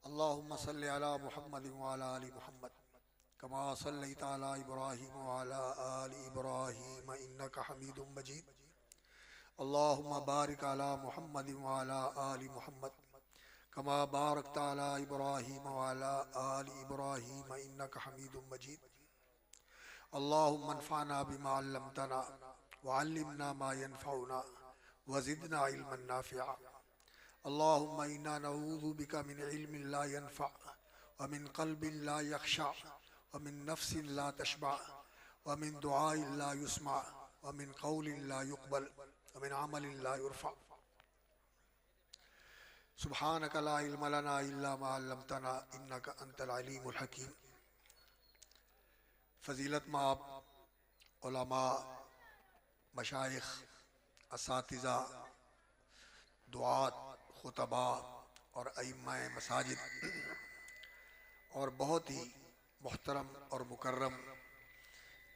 اللهم صل على محمد وعلى آل محمد كما صليت على إبراهيم وعلى آل إبراهيم إنك حميد مجيد. اللهم بارك على محمد وعلى آل محمد كما باركت على إبراهيم وعلى آل إبراهيم إنك حميد مجيد. اللهم انفعنا بما علمتنا وعلمنا ما ينفعنا وزدنا علما نافعا. اللهم إنا نعوذ بك من علم لا ينفع ومن قلب لا يخشع ومن نفس لا تشبع ومن دعاء لا يسمع ومن قول لا يقبل ومن عمل لا يرفع. سبحانك لا علم لنا إلا ما علمتنا إنك أنت العليم الحكيم. فضیلت مآب علماء، مشائخ، اساتذہ، دعات، خطباء اور ائمہ مساجد اور بہت ہی محترم اور مکرم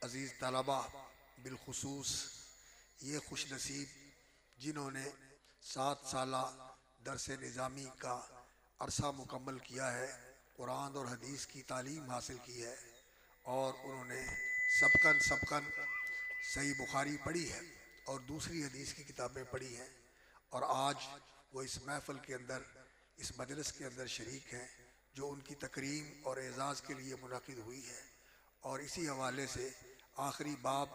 عزیز طلباء، بالخصوص یہ خوش نصیب جنہوں نے 7 سالہ درس نظامی کا عرصہ مکمل کیا ہے، قرآن اور حدیث کی تعلیم حاصل کی ہے اور انہوں نے سبقاً صحیح بخاری پڑھی ہے اور دوسری حدیث کی کتابیں پڑھی ہیں، اور آج وہ اس محفل کے اندر، اس مجلس کے اندر شریک ہیں جو ان کی تکریم اور اعزاز کے لیے منعقد ہوئی ہے. اور اسی حوالے سے آخری باب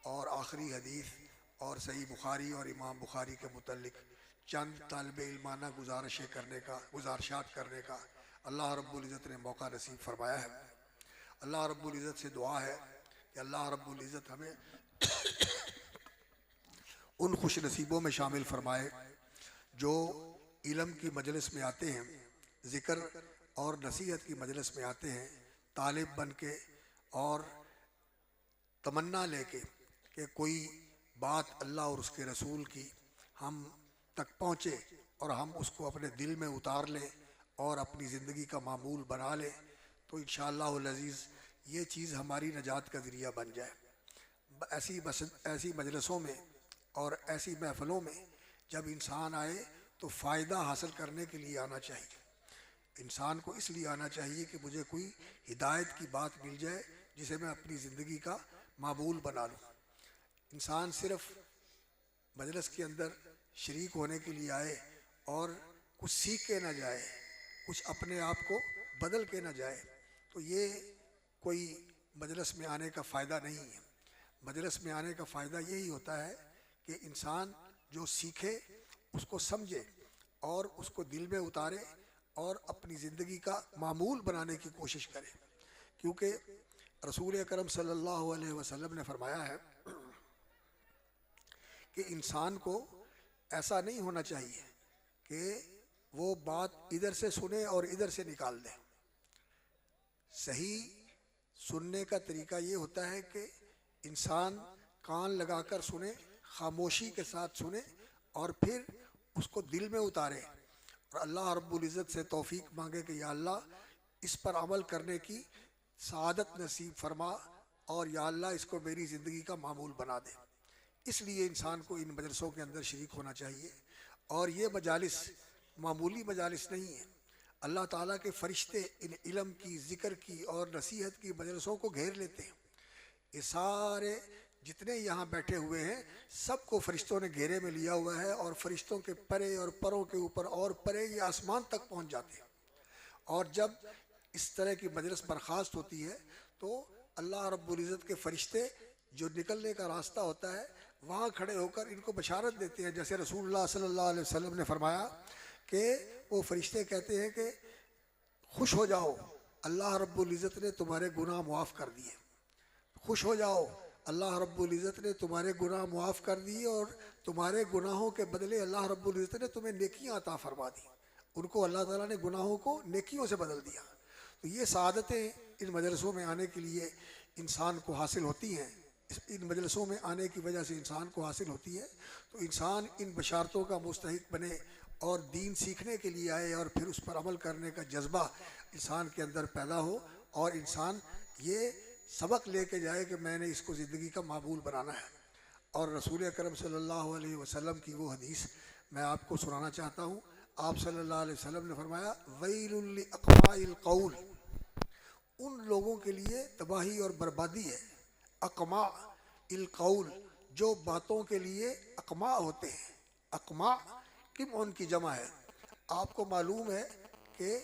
اور آخری حدیث اور صحیح بخاری اور امام بخاری کے متعلق چند طالب علمانہ گزارشات کرنے کا اللہ رب العزت نے موقع نصیب فرمایا ہے. اللہ رب العزت سے دعا ہے کہ اللہ رب العزت ہمیں ان خوش نصیبوں میں شامل فرمائے جو علم کی مجلس میں آتے ہیں، ذکر اور نصیحت کی مجلس میں آتے ہیں، طالب بن کے اور تمنا لے کے کہ کوئی بات اللہ اور اس کے رسول کی ہم تک پہنچے اور ہم اس کو اپنے دل میں اتار لیں اور اپنی زندگی کا معمول بنا لیں، تو انشاءاللہ العزیز یہ چیز ہماری نجات کا ذریعہ بن جائے. ایسی مجلسوں میں اور ایسی محفلوں میں جب انسان آئے تو فائدہ حاصل کرنے کے لیے آنا چاہیے. انسان کو اس لیے آنا چاہیے کہ مجھے کوئی ہدایت کی بات مل جائے جسے میں اپنی زندگی کا معمول بنا لوں. انسان صرف مجلس کے اندر شریک ہونے کے لیے آئے اور کچھ سیکھ کے نہ جائے، کچھ اپنے آپ کو بدل کے نہ جائے، تو یہ کوئی مجلس میں آنے کا فائدہ نہیں ہے. مجلس میں آنے کا فائدہ یہی ہوتا ہے کہ انسان جو سیکھے اس کو سمجھے اور اس کو دل میں اتارے اور اپنی زندگی کا معمول بنانے کی کوشش کرے. کیونکہ رسول اکرم صلی اللہ علیہ وسلم نے فرمایا ہے کہ انسان کو ایسا نہیں ہونا چاہیے کہ وہ بات ادھر سے سنے اور ادھر سے نکال دے. صحیح سننے کا طریقہ یہ ہوتا ہے کہ انسان کان لگا کر سنے، خاموشی کے ساتھ سنے اور پھر اس کو دل میں اتارے اور اللہ رب العزت سے توفیق مانگے کہ یا اللہ اس پر عمل کرنے کی سعادت نصیب فرما اور یا اللہ اس کو میری زندگی کا معمول بنا دے. اس لیے انسان کو ان مجلسوں کے اندر شریک ہونا چاہیے. اور یہ مجالس معمولی مجالس نہیں ہیں. اللہ تعالیٰ کے فرشتے ان علم کی، ذکر کی اور نصیحت کی مجلسوں کو گھیر لیتے ہیں. یہ سارے جتنے یہاں بیٹھے ہوئے ہیں سب کو فرشتوں نے گھیرے میں لیا ہوا ہے، اور فرشتوں کے پرے اور پروں کے اوپر اور پرے یہ آسمان تک پہنچ جاتے ہیں. اور جب اس طرح کی مجلس برخاست ہوتی ہے تو اللہ رب العزت کے فرشتے جو نکلنے کا راستہ ہوتا ہے وہاں کھڑے ہو کر ان کو بشارت دیتے ہیں. جیسے رسول اللہ صلی اللہ علیہ وسلم نے فرمایا کہ وہ فرشتے کہتے ہیں کہ خوش ہو جاؤ، اللہ رب العزت نے تمہارے گناہ معاف کر دیے. خوش ہو جاؤ، اللہ رب العزت نے تمہارے گناہ معاف کر دیے اور تمہارے گناہوں کے بدلے اللہ رب العزت نے تمہیں نیکیاں عطا فرما دی. ان کو اللہ تعالیٰ نے گناہوں کو نیکیوں سے بدل دیا. تو یہ سعادتیں ان مجلسوں میں آنے کے لیے انسان کو حاصل ہوتی ہیں. ان مجلسوں میں آنے کی وجہ سے انسان کو حاصل ہوتی ہے. تو انسان ان بشارتوں کا مستحق بنے اور دین سیکھنے کے لیے آئے اور پھر اس پر عمل کرنے کا جذبہ انسان کے اندر پیدا ہو اور انسان یہ سبق لے کے جائے کہ میں نے اس کو زندگی کا معمول بنانا ہے. اور رسول اکرم صلی اللہ علیہ وسلم کی وہ حدیث میں آپ کو سنانا چاہتا ہوں. آپ صلی اللہ علیہ وسلم نے فرمایا ویل لاقماء القول، ان لوگوں کے لیے تباہی اور بربادی ہے، اقماء القول جو باتوں کے لیے اقماء ہوتے ہیں، اقماء کم ان کی جمع ہے۔ آپ کو معلوم ہے کہ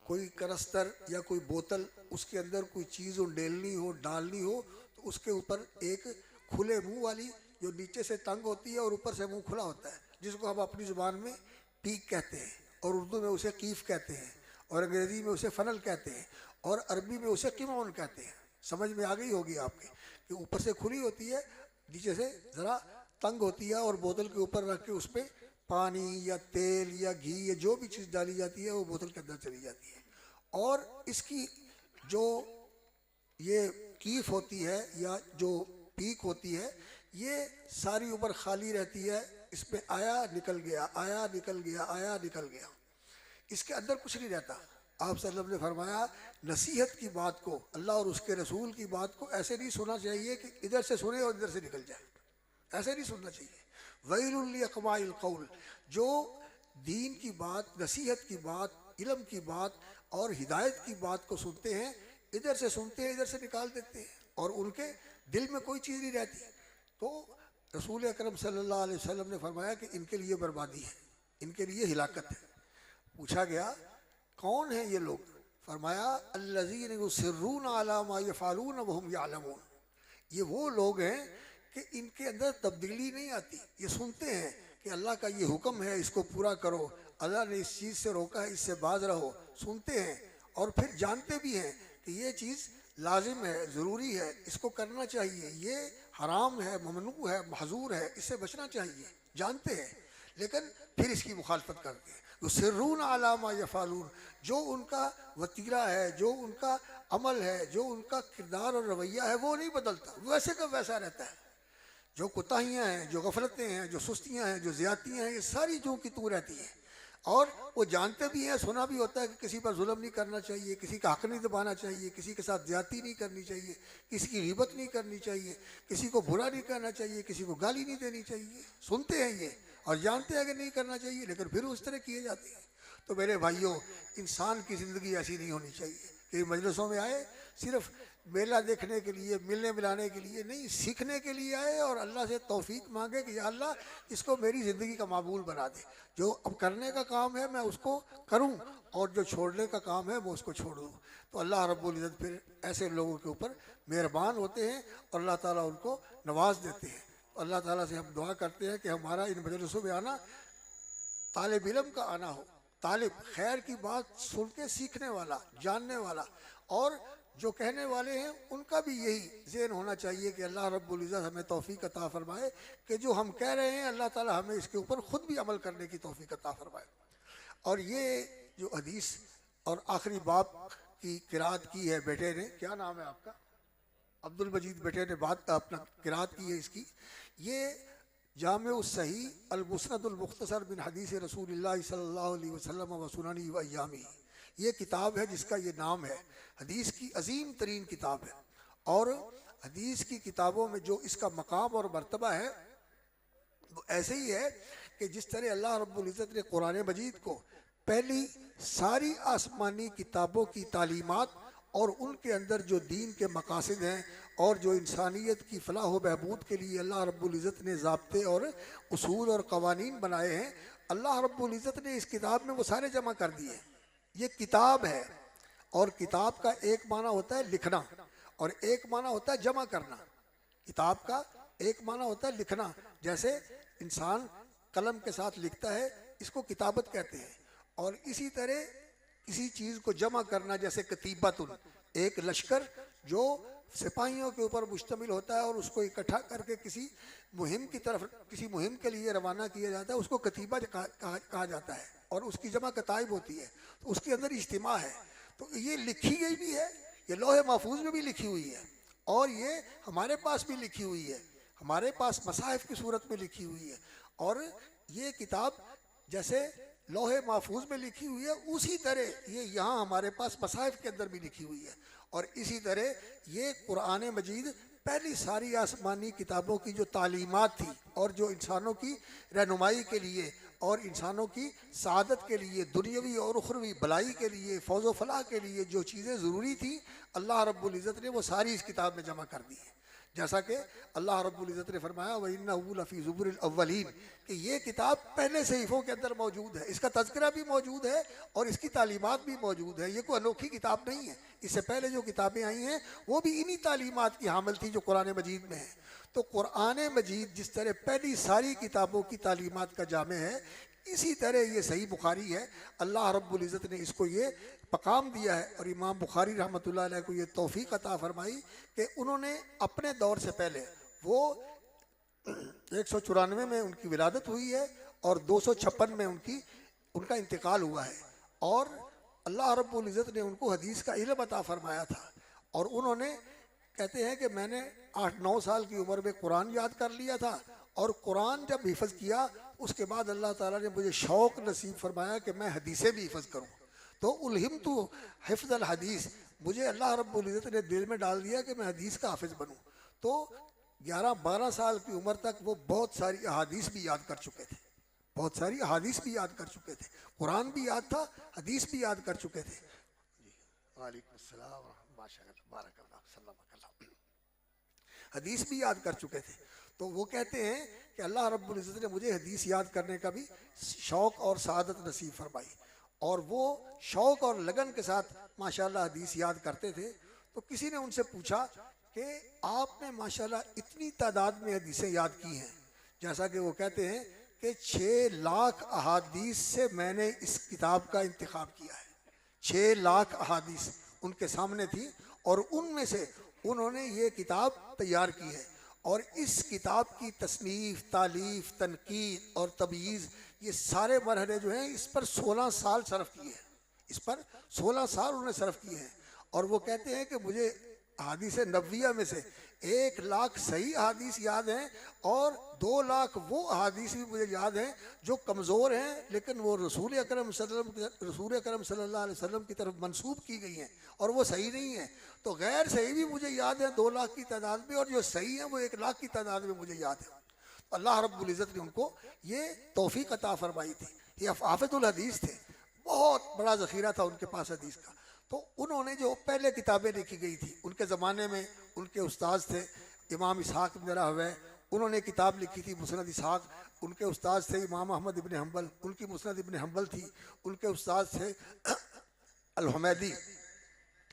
کوئی کرستر یا کوئی بوتل، اس کے اندر کوئی چیز ڈالنی ہو تو اس کے اوپر ایک کھلے منہ والی جو نیچے سے تنگ ہوتی ہے اور اوپر سے منہ کھلا ہوتا ہے، جس کو ہم اپنی زبان میں پیک کہتے ہیں، اور اردو میں اسے قیف کہتے ہیں، اور انگریزی میں اسے فنل کہتے ہیں، اور عربی میں اسے قمعون کہتے ہیں۔ سمجھ میں آ گئی ہوگی آپ کے کہ اوپر سے کھلی ہوتی ہے، نیچے سے ذرا تنگ ہوتی ہے، اور بوتل کے اوپر رکھ کے اس پہ پانی یا تیل یا گھی یا جو بھی چیز ڈالی جاتی ہے وہ بوتل کے اندر چلی جاتی ہے۔ اور اس کی جو یہ کیف ہوتی ہے یا جو پیک ہوتی ہے، یہ ساری اوپر خالی رہتی ہے، اس پہ آیا نکل گیا، آیا نکل گیا، آیا نکل گیا، اس کے اندر کچھ نہیں رہتا۔ آپ صلی اللہ علیہ وسلم نے فرمایا نصیحت کی بات کو، اللہ اور اس کے رسول کی بات کو ایسے نہیں سننا چاہیے کہ ادھر سے سنے اور ادھر سے نکل جائے، ایسے نہیں سننا چاہیے۔ ویل لاقماء القول، جو دین کی بات، نصیحت کی بات، علم کی بات اور ہدایت کی بات کو سنتے ہیں، ادھر سے سنتے ہیں ادھر سے نکال دیتے ہیں، اور ان کے دل میں کوئی چیز نہیں رہتی۔ تو رسول اکرم صلی اللہ علیہ وسلم نے فرمایا کہ ان کے لیے بربادی ہے، ان کے لیے ہلاکت ہے۔ پوچھا گیا کون ہیں یہ لوگ؟ فرمایا الذین یصرون علی ما یفعلون وهم یعلمون، یہ وہ لوگ ہیں کہ ان کے اندر تبدیلی نہیں آتی، یہ سنتے ہیں کہ اللہ کا یہ حکم ہے اس کو پورا کرو، اللہ نے اس چیز سے روکا ہے اس سے باز رہو، سنتے ہیں اور پھر جانتے بھی ہیں کہ یہ چیز لازم ہے، ضروری ہے، اس کو کرنا چاہیے، یہ حرام ہے، ممنوع ہے، محظور ہے، اس سے بچنا چاہیے، جانتے ہیں، لیکن پھر اس کی مخالفت کرتے ہیں۔ یصرون علی ما یفعلون، جو ان کا وتیرہ ہے، جو ان کا عمل ہے، جو ان کا کردار اور رویہ ہے وہ نہیں بدلتا، ویسے کا ویسا رہتا ہے۔ جو کوتاہیاں ہیں، جو غفلتیں ہیں، جو سستیاں ہیں، جو زیادتیاں ہیں، یہ ساری جو کی تو رہتی ہیں، اور وہ جانتے بھی ہیں، سنا بھی ہوتا ہے کہ کسی پر ظلم نہیں کرنا چاہیے، کسی کا حق نہیں دبانا چاہیے، کسی کے ساتھ زیادتی نہیں کرنی چاہیے، کسی کی غیبت نہیں کرنی چاہیے، کسی کو برا نہیں کرنا چاہیے، کسی کو گالی نہیں دینی چاہیے، سنتے ہیں یہ اور جانتے ہیں کہ نہیں کرنا چاہیے، لیکن پھر اس طرح کیے جاتے ہیں۔ تو میرے بھائیوں، انسان کی زندگی ایسی نہیں ہونی چاہیے کہ مجلسوں میں آئے صرف میلہ دیکھنے کے لیے، ملنے ملانے کے لیے نہیں، سیکھنے کے لیے آئے اور اللہ سے توفیق مانگے کہ یا اللہ اس کو میری زندگی کا معمول بنا دے، جو اب کرنے کا کام ہے میں اس کو کروں اور جو چھوڑنے کا کام ہے وہ اس کو چھوڑ دوں۔ تو اللہ رب العزت پھر ایسے لوگوں کے اوپر مہربان ہوتے ہیں اور اللہ تعالیٰ ان کو نواز دیتے ہیں۔ تو اللہ تعالیٰ سے ہم دعا کرتے ہیں کہ ہمارا ان مجلسوں میں آنا طالب علم کا آنا ہو، طالب خیر کی بات سن کے سیکھنے والا، جاننے والا، اور جو کہنے والے ہیں ان کا بھی یہی ذہن ہونا چاہیے کہ اللہ رب العزت ہمیں توفیق عطا فرمائے کہ جو ہم کہہ رہے ہیں اللہ تعالیٰ ہمیں اس کے اوپر خود بھی عمل کرنے کی توفیق عطا فرمائے۔ اور یہ جو حدیث اور آخری باب کی قرات کی ہے بیٹے نے، کیا نام ہے آپ کا؟ عبد المجید بیٹے نے بات اپنا قرات کی ہے اس کی، یہ جامع الصحیح المسند المختصر من حدیث رسول اللہ صلی اللہ علیہ وسلم و سننہ و ایامہ، یہ کتاب ہے جس کا یہ نام ہے، حدیث کی عظیم ترین کتاب ہے۔ اور حدیث کی کتابوں میں جو اس کا مقام اور مرتبہ ہے وہ ایسے ہی ہے کہ جس طرح اللہ رب العزت نے قرآن مجید کو پہلی ساری آسمانی کتابوں کی تعلیمات اور ان کے اندر جو دین کے مقاصد ہیں اور جو انسانیت کی فلاح و بہبود کے لیے اللہ رب العزت نے ضابطے اور اصول اور قوانین بنائے ہیں، اللہ رب العزت نے اس کتاب میں وہ سارے جمع کر دیے۔ یہ کتاب ہے، اور کتاب کا ایک معنی ہوتا ہے لکھنا اور ایک معنی ہوتا ہے جمع کرنا۔ کتاب کا ایک معنی ہوتا ہے لکھنا، جیسے انسان قلم کے ساتھ لکھتا ہے، اس کو کتابت کہتے ہیں، اور اسی طرح کسی چیز کو جمع کرنا جیسے کتیبت، ایک لشکر جو سپاہیوں کے اوپر مشتمل ہوتا ہے اور اس کو اکٹھا کر کے کسی مہم کی طرف، کسی مہم کے لیے روانہ کیا جاتا ہے، اس کو کتیبہ کہا جاتا ہے، اور اس کی جمع کتائب ہوتی ہے، تو اس کے اندر اجتماع ہے۔ تو یہ لکھی گئی بھی ہے، یہ لوح محفوظ میں بھی لکھی ہوئی ہے، اور یہ ہمارے پاس بھی لکھی ہوئی ہے، ہمارے پاس مصاحف کی صورت میں لکھی ہوئی ہے۔ اور یہ کتاب جیسے لوح محفوظ میں لکھی ہوئی ہے، اسی طرح یہ یہاں ہمارے پاس مصاحف کے اندر بھی لکھی ہوئی ہے، اور اسی طرح یہ قرآن مجید پہلی ساری آسمانی کتابوں کی جو تعلیمات تھی اور جو انسانوں کی رہنمائی کے لیے اور انسانوں کی سعادت کے لیے، دنیاوی اور اخروی بلائی کے لیے، فوز و فلاح کے لیے جو چیزیں ضروری تھیں اللہ رب العزت نے وہ ساری اس کتاب میں جمع کر دی ہیں. جیسا کہ اللہ رب العزت نے فرمایا وَإِنَّهُ لَفِي زُبُرِ الْأَوَّلِينَ کہ یہ کتاب پہلے صحیفوں کے اندر موجود ہے، اس کا تذکرہ بھی موجود ہے اور اس کی تعلیمات بھی موجود ہے. یہ کوئی انوکھی کتاب نہیں ہے. اس سے پہلے جو کتابیں آئی ہیں وہ بھی انہی تعلیمات کی حامل تھی جو قرآن مجید میں ہیں. تو قرآن مجید جس طرح پہلی ساری کتابوں کی تعلیمات کا جامع ہے، اسی طرح یہ صحیح بخاری ہے. اللہ رب العزت نے اس کو یہ مقام دیا ہے اور امام بخاری رحمۃ اللہ علیہ کو یہ توفیق عطا فرمائی کہ انہوں نے اپنے دور سے پہلے، وہ 194 میں ان کی ولادت ہوئی ہے اور 256 میں ان کا انتقال ہوا ہے، اور اللہ رب العزت نے ان کو حدیث کا علم عطا فرمایا تھا. اور انہوں نے کہتے ہیں کہ میں نے 8-9 سال کی عمر میں قرآن یاد کر لیا تھا، اور قرآن جب حفظ کیا اس کے بعد اللہ تعالیٰ نے مجھے شوق نصیب فرمایا کہ میں حدیثیں بھی حفظ کروں. تو الہمت حفظ الحدیث، مجھے اللہ رب العزت نے دل میں ڈال دیا کہ میں حدیث کا حافظ بنوں. تو 11-12 سال کی عمر تک وہ بہت ساری احادیث بھی یاد کر چکے تھے، بہت ساری احادیث بھی یاد کر چکے تھے. قرآن بھی یاد تھا، حدیث بھی یاد کر چکے تھے. جی وعلیکم السلام ماشاء اللہ بارک اللہ صلی اللہ علیہ. حدیث بھی یاد کر چکے تھے. تو وہ کہتے ہیں کہ اللہ رب العزت نے مجھے حدیث یاد کرنے کا بھی شوق اور سعادت نصیب فرمائی، اور وہ شوق اور لگن کے ساتھ ماشاءاللہ حدیث یاد کرتے تھے. تو کسی نے ان سے پوچھا کہ آپ نے ماشاءاللہ اتنی تعداد میں حدیثیں یاد کی ہیں، جیسا کہ وہ کہتے ہیں کہ 6 لاکھ احادیث سے میں نے اس کتاب کا انتخاب کیا ہے. 6 لاکھ احادیث ان کے سامنے تھی اور ان میں سے انہوں نے یہ کتاب تیار کی ہے. اور اس کتاب کی تصنیف، تالیف، تنقید اور تبییض، یہ سارے مرحلے جو ہیں اس پر 16 سال صرف کیے ہیں. اس پر 16 سال انہوں نے صرف کیے ہیں. اور وہ کہتے ہیں کہ مجھے احادیث نبویہ میں سے 1 لاکھ صحیح احادیث یاد ہیں اور 2 لاکھ وہ احادیث بھی مجھے یاد ہیں جو کمزور ہیں لیکن وہ رسول اکرم صلی اللہ علیہ وسلم کی طرف منسوب کی گئی ہیں اور وہ صحیح نہیں ہیں. تو غیر صحیح بھی مجھے یاد ہیں 2 لاکھ کی تعداد میں، اور جو صحیح ہیں وہ 1 لاکھ کی تعداد میں مجھے یاد ہے. اللہ رب العزت نے ان کو یہ توفیق عطا فرمائی تھی. یہ حافظ الحدیث تھے، بہت بڑا ذخیرہ تھا ان کے پاس حدیث کا. تو انہوں نے جو پہلے کتابیں لکھی گئی تھی ان کے زمانے میں، ان کے استاذ تھے امام اسحاق بن راہویہ، انہوں نے کتاب لکھی تھی مسند اسحاق. ان کے استاذ تھے امام احمد ابن حنبل، ان کی مسند ابن حنبل تھی. ان کے استاذ تھے الحمیدی،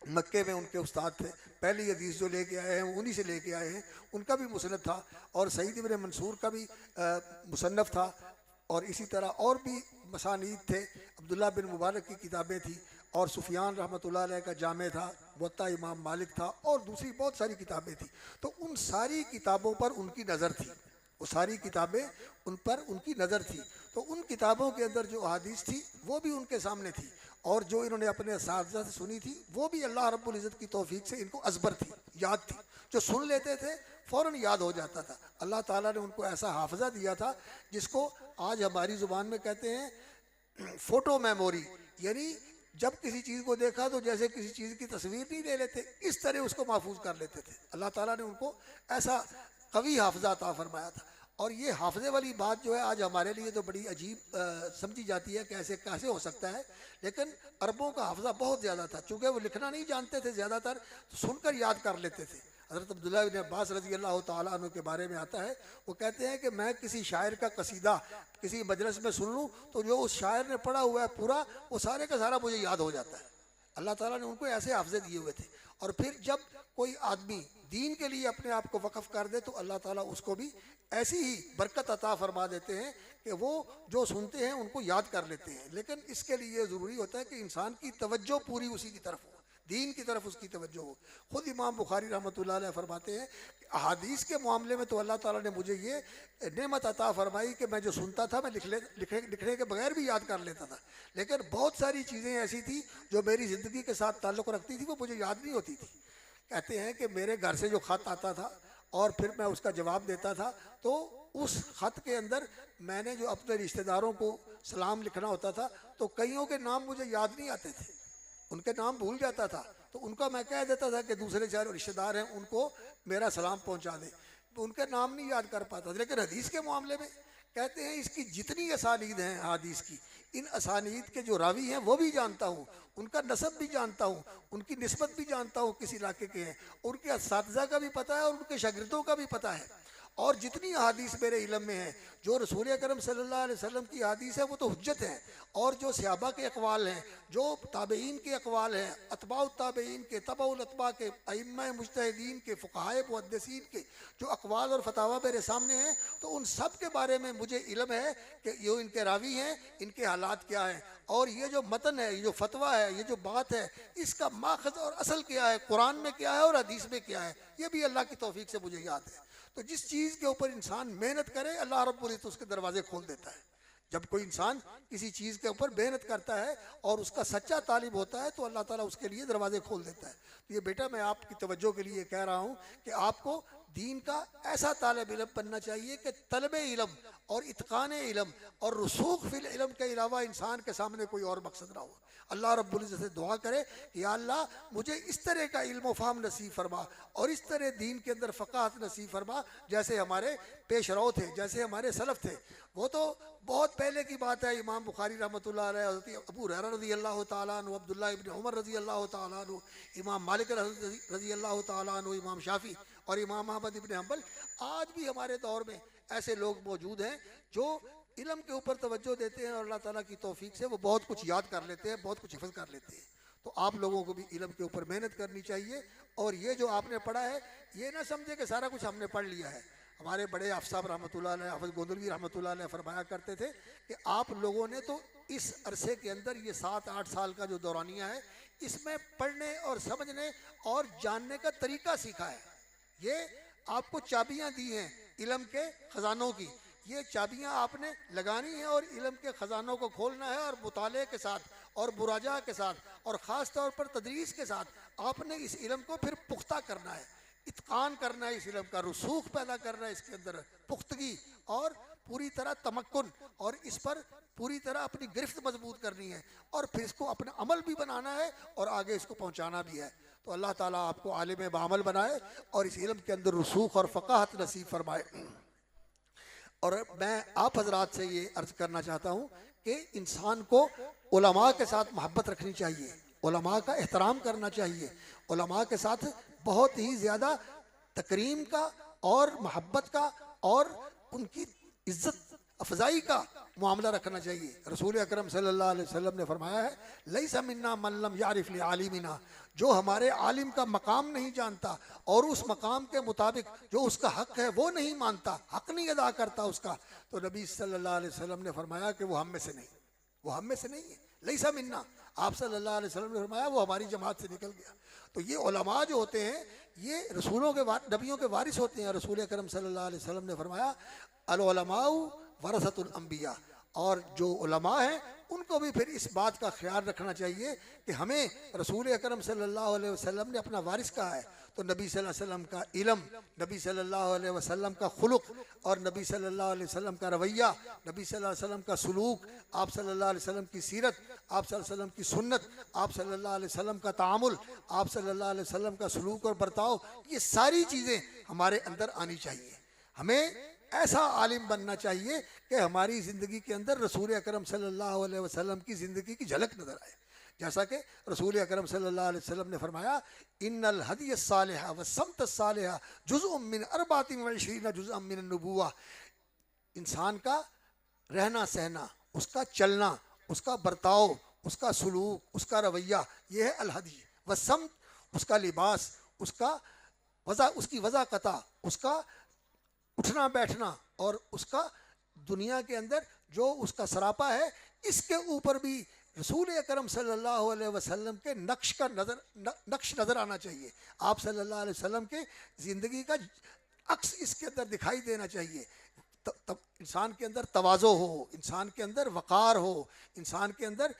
مکے میں ان کے استاد تھے. پہلی حدیث جو لے کے آئے ہیں انہی سے لے کے آئے ہیں. ان کا بھی مسند تھا، اور سعید ابن منصور کا بھی مصنف تھا، اور اسی طرح اور بھی مسانید تھے. عبداللہ بن مبارک کی کتابیں تھیں، اور سفیان رحمۃ اللہ علیہ کا جامع تھا، موطا امام مالک تھا، اور دوسری بہت ساری کتابیں تھیں. تو ان ساری کتابوں پر ان کی نظر تھی، وہ ساری کتابیں ان پر ان کی نظر تھی. تو ان کتابوں کے اندر جو احادیث تھی وہ بھی ان کے سامنے تھی، اور جو انہوں نے اپنے اساتذہ سے سنی تھی وہ بھی اللہ رب العزت کی توفیق سے ان کو ازبر تھی، یاد تھی. جو سن لیتے تھے فوراً یاد ہو جاتا تھا. اللہ تعالیٰ نے ان کو ایسا حافظہ دیا تھا جس کو آج ہماری زبان میں کہتے ہیں فوٹو میموری. یعنی جب کسی چیز کو دیکھا تو جیسے کسی چیز کی تصویر نہیں لے لیتے، اس طرح اس کو محفوظ کر لیتے تھے. اللہ تعالیٰ نے ان کو ایسا قوی حافظہ عطا فرمایا تھا. اور یہ حافظے والی بات جو ہے آج ہمارے لیے تو بڑی عجیب سمجھی جاتی ہے کہ ایسے کیسے ہو سکتا ہے، لیکن عربوں کا حافظہ بہت زیادہ تھا. چونکہ وہ لکھنا نہیں جانتے تھے زیادہ تر، تو سن کر یاد کر لیتے تھے. حضرت عبداللہ بن عباس رضی اللہ تعالیٰ عنہ کے بارے میں آتا ہے، وہ کہتے ہیں کہ میں کسی شاعر کا قصیدہ کسی مجلس میں سن لوں تو جو اس شاعر نے پڑھا ہوا ہے پورا، وہ سارے کا سارا مجھے یاد ہو جاتا ہے. اللہ تعالیٰ نے ان کو ایسے حافظے دیے ہوئے تھے. اور پھر جب کوئی آدمی دین کے لیے اپنے آپ کو وقف کر دے تو اللہ تعالیٰ اس کو بھی ایسی ہی برکت عطا فرما دیتے ہیں کہ وہ جو سنتے ہیں ان کو یاد کر لیتے ہیں. لیکن اس کے لیے ضروری ہوتا ہے کہ انسان کی توجہ پوری اسی کی طرف ہو، دین کی طرف اس کی توجہ ہو. خود امام بخاری رحمۃ اللہ علیہ فرماتے ہیں کہ احادیث کے معاملے میں تو اللہ تعالیٰ نے مجھے یہ نعمت عطا فرمائی کہ میں جو سنتا تھا میں لکھنے کے بغیر بھی یاد کر لیتا تھا. لیکن بہت ساری چیزیں ایسی تھیں جو میری زندگی کے ساتھ تعلق رکھتی تھی، وہ مجھے یاد نہیں ہوتی تھی. کہتے ہیں کہ میرے گھر سے جو خط آتا تھا اور پھر میں اس کا جواب دیتا تھا، تو اس خط کے اندر میں نے جو اپنے رشتہ داروں کو سلام لکھنا ہوتا تھا تو کئیوں کے نام مجھے یاد نہیں آتے تھے، ان کے نام بھول جاتا تھا. تو ان کا میں کہہ دیتا تھا کہ دوسرے چارے رشتہ دار ہیں ان کو میرا سلام پہنچا دیں، تو ان کے نام نہیں یاد کر پاتا. لیکن حدیث کے معاملے میں کہتے ہیں اس کی جتنی اسانید ہیں حدیث کی، ان اسانید کے جو راوی ہیں وہ بھی جانتا ہوں، ان کا نسب بھی جانتا ہوں، ان کی نسبت بھی جانتا ہوں کس علاقے کے ہیں، ان کے اساتذہ کا بھی پتہ ہے اور ان کے شاگردوں کا بھی پتہ ہے، اور جتنی احادیث میرے علم میں ہیں، جو رسول اکرم صلی اللہ علیہ وسلم کی احادیث ہے وہ تو حجت ہیں، اور جو صحابہ کے اقوال ہیں، جو تابعین کے اقوال ہیں، اتباع التابعین کے، تبع الاتباع کے، ائمہ مجتہدین کے، فقہائے محدثین کے جو اقوال اور فتاوی میرے سامنے ہیں، تو ان سب کے بارے میں مجھے علم ہے کہ یہ ان کے راوی ہیں، ان کے حالات کیا ہیں، اور یہ جو متن ہے، یہ جو فتویٰ ہے، یہ جو بات ہے، اس کا ماخذ اور اصل کیا ہے، قرآن میں کیا ہے اور حدیث میں کیا ہے، یہ بھی اللہ کی توفیق سے مجھے یاد ہے۔ تو جس چیز کے اوپر انسان محنت کرے، اللہ رب العزت اس کے دروازے کھول دیتا ہے۔ جب کوئی انسان کسی چیز کے اوپر محنت کرتا ہے اور اس کا سچا طالب ہوتا ہے تو اللہ تعالیٰ اس کے لیے دروازے کھول دیتا ہے۔ تو یہ بیٹا میں آپ کی توجہ کے لیے کہہ رہا ہوں کہ آپ کو دین کا ایسا طالب علم بننا چاہیے کہ طلب علم اور اتقان علم اور رسوخ فی العلم کے علاوہ انسان کے سامنے کوئی اور مقصد نہ ہو۔ اللہ رب العزت سے دعا کرے کہ یا اللہ مجھے اس طرح کا علم و فہم نصیب فرما اور اس طرح دین کے اندر فقاہت نصیب فرما جیسے ہمارے پیش رو تھے، جیسے ہمارے سلف تھے۔ وہ تو بہت پہلے کی بات ہے، امام بخاری رحمۃ اللہ علیہ، حضرت ابو ہریرہ رضی اللہ تعالیٰ عنہ، عبداللہ ابن عمر رضی اللہ تعالیٰ عنہ، امام مالک رضی اللہ تعالیٰ عنہ، امام شافعی اور امام احمد ابن حنبل۔ آج بھی ہمارے دور میں ایسے لوگ موجود ہیں جو علم کے اوپر توجہ دیتے ہیں اور اللہ تعالیٰ کی توفیق سے وہ بہت کچھ یاد کر لیتے ہیں، بہت کچھ حفظ کر لیتے ہیں۔ تو آپ لوگوں کو بھی علم کے اوپر محنت کرنی چاہیے، اور یہ جو آپ نے پڑھا ہے یہ نہ سمجھے کہ سارا کچھ ہم نے پڑھ لیا ہے۔ ہمارے بڑے حافظ صاحب رحمۃ اللہ علیہ، حافظ گوندلوی رحمۃ اللہ علیہ فرمایا کرتے تھے کہ آپ لوگوں نے تو اس عرصے کے اندر یہ 7-8 سال کا جو دورانیہ ہے اس میں پڑھنے اور سمجھنے اور جاننے کا طریقہ سیکھا ہے۔ یہ آپ کو چابیاں دی ہیں علم کے خزانوں کی، یہ چابیاں آپ نے لگانی ہیں اور علم کے خزانوں کو کھولنا ہے، اور مطالعے کے ساتھ اور مراجعہ کے ساتھ اور خاص طور پر تدریس کے ساتھ آپ نے اس علم کو پھر پختہ کرنا ہے، اتقان کرنا ہے، اس علم کا رسوخ پیدا کرنا ہے، اس کے اندر پختگی اور پوری طرح تمکن، اور اس پر پوری طرح اپنی گرفت مضبوط کرنی ہے، اور پھر اس کو اپنا عمل بھی بنانا ہے اور آگے اس کو پہنچانا بھی ہے۔ تو اللہ تعالیٰ آپ کو عالم بعمل بنائے اور اس علم کے اندر رسوخ اور فقاہت نصیب فرمائے۔ اور میں آپ حضرات سے یہ عرض کرنا چاہتا ہوں کہ انسان کو علماء کے ساتھ محبت رکھنی چاہیے، علماء کا احترام کرنا چاہیے، علماء کے ساتھ بہت ہی زیادہ تکریم کا اور محبت کا اور ان کی عزت افزائی کا معاملہ رکھنا چاہیے۔ رسول اکرم صلی اللہ علیہ وسلم نے فرمایا ہے لیس منا من لم یعرف لعالمنا، جو ہمارے عالم کا مقام نہیں جانتا اور اس مقام کے مطابق جو اس کا حق ہے وہ نہیں مانتا، حق نہیں ادا کرتا اس کا، تو نبی صلی اللہ علیہ وسلم نے فرمایا کہ وہ ہم میں سے نہیں، وہ ہم میں سے نہیں ہے، لیس منا۔ آپ صلی اللہ علیہ وسلم نے فرمایا وہ ہماری جماعت سے نکل گیا۔ تو یہ علماء جو ہوتے ہیں یہ رسولوں کے نبیوں کے وارث ہوتے ہیں۔ رسول اکرم صلی اللہ علیہ وسلم نے فرمایا العلماء ورثۃ الانبیاء، اور جو علماء ہیں ان کو بھی پھر اس بات کا خیال رکھنا چاہیے کہ ہمیں رسول اکرم صلی اللہ علیہ وسلم نے اپنا وارث کہا ہے، تو نبی صلی اللہ علیہ وسلم کا علم، نبی صلی اللہ علیہ وسلم کا خلق اور نبی صلی اللہ علیہ وسلم کا رویہ، نبی صلی اللہ علیہ وسلم کا سلوک، آپ صلی اللہ علیہ وسلم کی سیرت، آپ صلی اللہ علیہ وسلم کی سنت، آپ صلی اللہ علیہ وسلم کا تعامل، آپ صلی اللہ علیہ وسلم کا سلوک اور برتاؤ، یہ ساری چیزیں ہمارے اندر آنی چاہیے۔ ہمیں ایسا عالم بننا چاہیے کہ ہماری زندگی کے اندر رسول اکرم صلی اللہ علیہ وسلم کی زندگی کی جھلک نظر آئے، جیسا کہ رسول اکرم صلی اللہ علیہ وسلم نے فرمایا ان الہدی الصالحہ والسمت الصالحہ جزء من 24 جزءا من النبوہ، انسان کا رہنا سہنا، اس کا چلنا، اس کا برتاؤ، اس کا سلوک، اس کا رویہ، یہ ہے الہدی، والسمت اس کا لباس، اس کی وضاقتہ، اس کا اٹھنا بیٹھنا، اور اس کا دنیا کے اندر جو اس کا سراپا ہے، اس کے اوپر بھی رسول اکرم صلی اللہ علیہ وسلم کے نقش نظر آنا چاہیے۔ آپ صلی اللہ علیہ وسلم کے زندگی کا عکس اس کے اندر دکھائی دینا چاہیے۔ انسان کے اندر تواضع ہو، انسان کے اندر وقار ہو، انسان کے اندر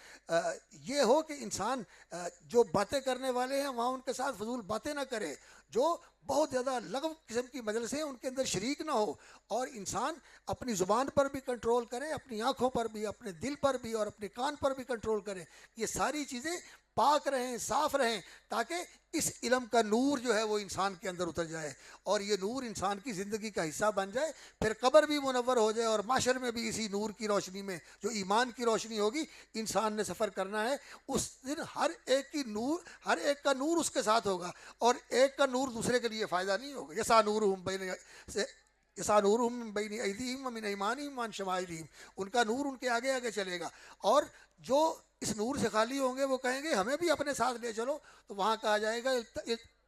یہ ہو کہ انسان جو باتیں کرنے والے ہیں وہاں ان کے ساتھ فضول باتیں نہ کرے، جو بہت زیادہ لغو قسم کی مجلسیں ان کے اندر شریک نہ ہو، اور انسان اپنی زبان پر بھی کنٹرول کرے، اپنی آنکھوں پر بھی، اپنے دل پر بھی اور اپنے کان پر بھی کنٹرول کرے۔ یہ ساری چیزیں پاک رہیں، صاف رہیں، تاکہ اس علم کا نور جو ہے وہ انسان کے اندر اتر جائے اور یہ نور انسان کی زندگی کا حصہ بن جائے، پھر قبر بھی منور ہو جائے اور معاشر میں بھی اسی نور کی روشنی میں جو ایمان کی روشنی ہوگی انسان نے سفر کرنا ہے۔ اس دن ہر ایک کا نور اس کے ساتھ ہوگا اور ایک کا نور دوسرے کے لیے فائدہ نہیں ہوگا۔ یسعی نورہم من بین ایدیہم ومن ایمانہم وعن شمائلہم، ان کا نور ان کے آگے آگے چلے گا، اور جو اس نور سے خالی ہوں گے وہ کہیں گے ہمیں بھی اپنے ساتھ لے چلو، تو وہاں کہا جائے گا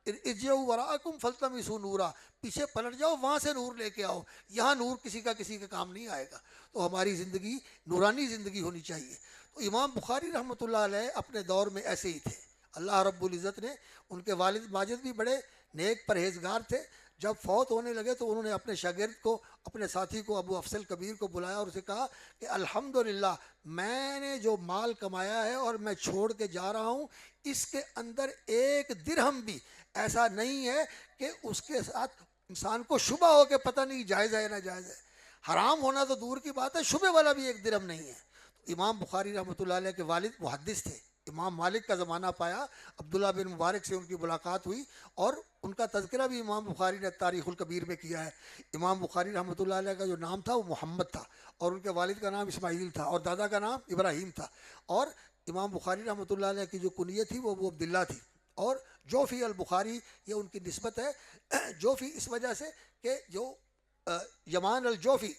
ارجعوا وراءکم فالتمسوا نورا، پیچھے پلٹ جاؤ وہاں سے نور لے کے آؤ، یہاں نور کسی کا کام نہیں آئے گا۔ تو ہماری زندگی نورانی زندگی ہونی چاہیے۔ تو امام بخاری رحمۃ اللہ علیہ اپنے دور میں ایسے ہی تھے۔ اللہ رب العزت نے ان کے والد ماجد بھی بڑے نیک پرہیزگار تھے۔ جب فوت ہونے لگے تو انہوں نے اپنے شاگرد کو، اپنے ساتھی کو، ابو افضل کبیر کو بلایا اور اسے کہا کہ الحمدللہ میں نے جو مال کمایا ہے اور میں چھوڑ کے جا رہا ہوں، اس کے اندر ایک درہم بھی ایسا نہیں ہے کہ اس کے ساتھ انسان کو شبہ ہو کہ پتہ نہیں جائز ہے یا ناجائز ہے۔ حرام ہونا تو دور کی بات ہے، شبہ والا بھی ایک درہم نہیں ہے۔ امام بخاری رحمۃ اللہ علیہ کے والد محدث تھے، امام مالک کا زمانہ پایا، عبداللہ بن مبارک سے ان کی ملاقات ہوئی اور ان کا تذکرہ بھی امام بخاری نے تاریخ الکبیر میں کیا ہے۔ امام بخاری رحمۃ اللہ علیہ کا جو نام تھا وہ محمد تھا، اور ان کے والد کا نام اسماعیل تھا، اور دادا کا نام ابراہیم تھا، اور امام بخاری رحمۃ اللہ علیہ کی جو کنیت تھی وہ ابو عبداللہ تھی، اور جوفی البخاری یہ ان کی نسبت ہے۔ جوفی اس وجہ سے کہ جو یمان الجوفی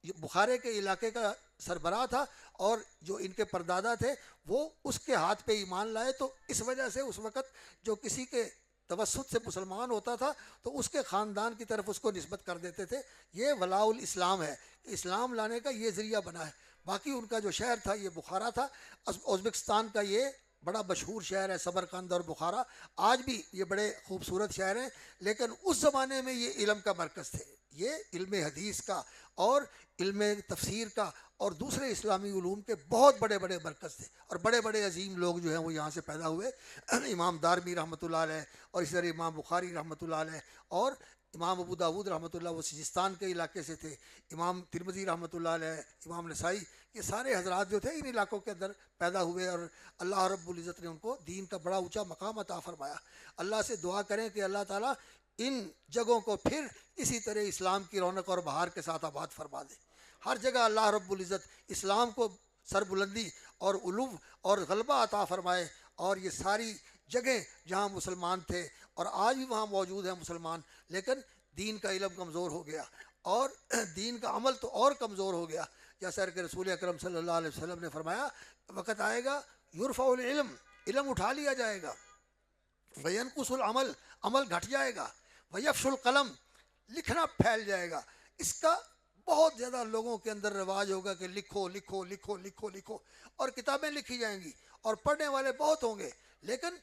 بخارے کے علاقے کا سربراہ تھا، اور جو ان کے پردادا تھے وہ اس کے ہاتھ پہ ایمان لائے، تو اس وجہ سے اس وقت جو کسی کے توسط سے مسلمان ہوتا تھا تو اس کے خاندان کی طرف اس کو نسبت کر دیتے تھے۔ یہ ولاء الاسلام ہے، اسلام لانے کا یہ ذریعہ بنا ہے۔ باقی ان کا جو شہر تھا یہ بخارا تھا، ازبکستان کا یہ بڑا مشہور شہر ہے سمرقند اور بخارا، آج بھی یہ بڑے خوبصورت شہر ہیں، لیکن اس زمانے میں یہ علم کا مرکز تھے۔ یہ علم حدیث کا اور علم تفسیر کا اور دوسرے اسلامی علوم کے بہت بڑے بڑے مرکز تھے، اور بڑے بڑے عظیم لوگ جو ہیں وہ یہاں سے پیدا ہوئے۔ امام دارمی رحمۃ اللہ علیہ، اور اس طرح امام بخاری رحمۃ اللہ علیہ، اور امام ابو داود رحمۃ اللہ وہ سجستان کے علاقے سے تھے، امام ترمذی رحمۃ اللہ علیہ، امام نسائی، یہ سارے حضرات جو تھے ان علاقوں کے اندر پیدا ہوئے، اور اللہ رب العزت نے ان کو دین کا بڑا اونچا مقام عطا فرمایا۔ اللہ سے دعا کریں کہ اللہ تعالیٰ ان جگہوں کو پھر اسی طرح اسلام کی رونق اور بہار کے ساتھ آباد فرما دے۔ ہر جگہ اللہ رب العزت اسلام کو سربلندی اور علو اور غلبہ عطا فرمائے، اور یہ ساری جگہیں جہاں مسلمان تھے اور آج بھی وہاں موجود ہیں مسلمان، لیکن دین کا علم کمزور ہو گیا اور دین کا عمل تو اور کمزور ہو گیا۔ جیسا کہ رسول اکرم صلی اللہ علیہ وسلم نے فرمایا وقت آئے گا یرفع العلم، علم اٹھا لیا جائے گا، وینقص العمل، عمل گھٹ جائے گا، ویفش القلم، لکھنا پھیل جائے گا۔ اس کا بہت زیادہ لوگوں کے اندر رواج ہوگا کہ لکھو لکھو لکھو لکھو لکھو، اور کتابیں لکھی جائیں گی اور پڑھنے والے بہت ہوں گے، لیکن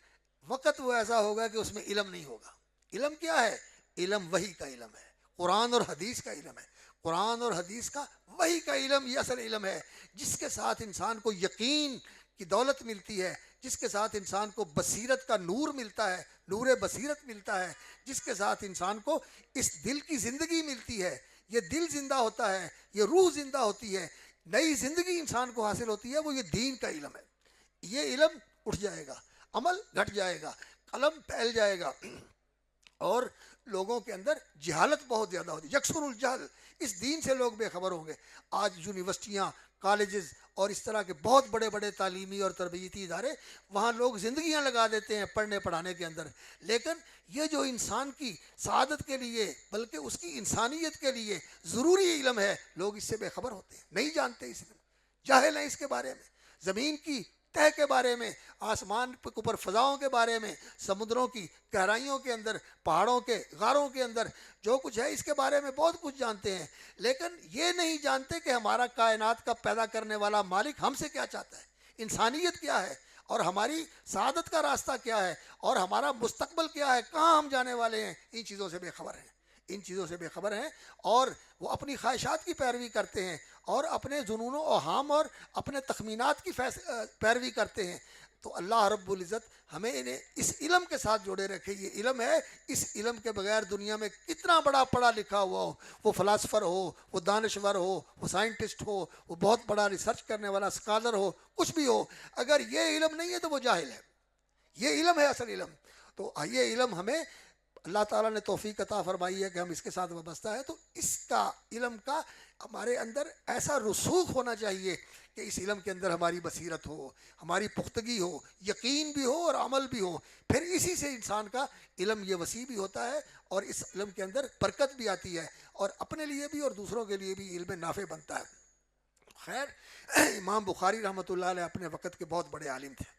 وقت وہ ایسا ہوگا کہ اس میں علم نہیں ہوگا۔ علم کیا ہے؟ علم وحی کا علم ہے، قرآن اور حدیث کا علم ہے۔ قرآن اور حدیث کا وحی کا علم یہ اصل علم ہے، جس کے ساتھ انسان کو یقین کی دولت ملتی ہے، جس کے ساتھ انسان کو بصیرت کا نور ملتا ہے، نور بصیرت ملتا ہے، جس کے ساتھ انسان کو اس دل کی زندگی ملتی ہے، یہ دل زندہ ہوتا ہے، یہ روح زندہ ہوتی ہے، نئی زندگی انسان کو حاصل ہوتی ہے، وہ یہ دین کا علم ہے۔ یہ علم اٹھ جائے گا، عمل گھٹ جائے گا، قلم پھیل جائے گا، اور لوگوں کے اندر جہالت بہت زیادہ ہوتی ہے، یکسر الجہل، اس دین سے لوگ بے خبر ہوں گے۔ آج یونیورسٹیاں، کالجز اور اس طرح کے بہت بڑے بڑے تعلیمی اور تربیتی ادارے، وہاں لوگ زندگیاں لگا دیتے ہیں پڑھنے پڑھانے کے اندر، لیکن یہ جو انسان کی سعادت کے لیے بلکہ اس کی انسانیت کے لیے ضروری علم ہے، لوگ اس سے بے خبر ہوتے ہیں، نہیں جانتے، اس علم جاہل ہیں اس کے بارے میں، زمین کی تہ کے بارے میں، آسمان کے اوپر فضاؤں کے بارے میں، سمندروں کی گہرائیوں کے اندر، پہاڑوں کے غاروں کے اندر جو کچھ ہے اس کے بارے میں بہت کچھ جانتے ہیں، لیکن یہ نہیں جانتے کہ ہمارا کائنات کا پیدا کرنے والا مالک ہم سے کیا چاہتا ہے، انسانیت کیا ہے، اور ہماری سعادت کا راستہ کیا ہے، اور ہمارا مستقبل کیا ہے، کہاں ہم جانے والے ہیں، ان چیزوں سے بے خبر ہیں۔ ان چیزوں سے بے خبر ہیں اور وہ اپنی خواہشات کی پیروی کرتے ہیں اور اپنے جنون و اوہام اور اپنے تخمینات کی پیروی کرتے ہیں. تو اللہ رب العزت ہمیں انہیں اس علم کے ساتھ جوڑے رکھے. یہ علم ہے، اس علم کے بغیر دنیا میں کتنا بڑا پڑھا لکھا ہوا ہو، وہ فلاسفر ہو، وہ دانشور ہو، وہ سائنٹسٹ ہو، وہ بہت بڑا ریسرچ کرنے والا اسکالر ہو، کچھ بھی ہو، اگر یہ علم نہیں ہے تو وہ جاہل ہے. یہ علم ہے اصل علم. تو یہ علم ہمیں اللہ تعالیٰ نے توفیق عطا فرمائی ہے کہ ہم اس کے ساتھ وابستہ ہے. تو اس کا علم کا ہمارے اندر ایسا رسوخ ہونا چاہیے کہ اس علم کے اندر ہماری بصیرت ہو، ہماری پختگی ہو، یقین بھی ہو اور عمل بھی ہو. پھر اسی سے انسان کا علم یہ وسیع بھی ہوتا ہے اور اس علم کے اندر برکت بھی آتی ہے اور اپنے لیے بھی اور دوسروں کے لیے بھی علم نافع بنتا ہے. خیر، امام بخاری رحمۃ اللہ علیہ اپنے وقت کے بہت بڑے عالم تھے.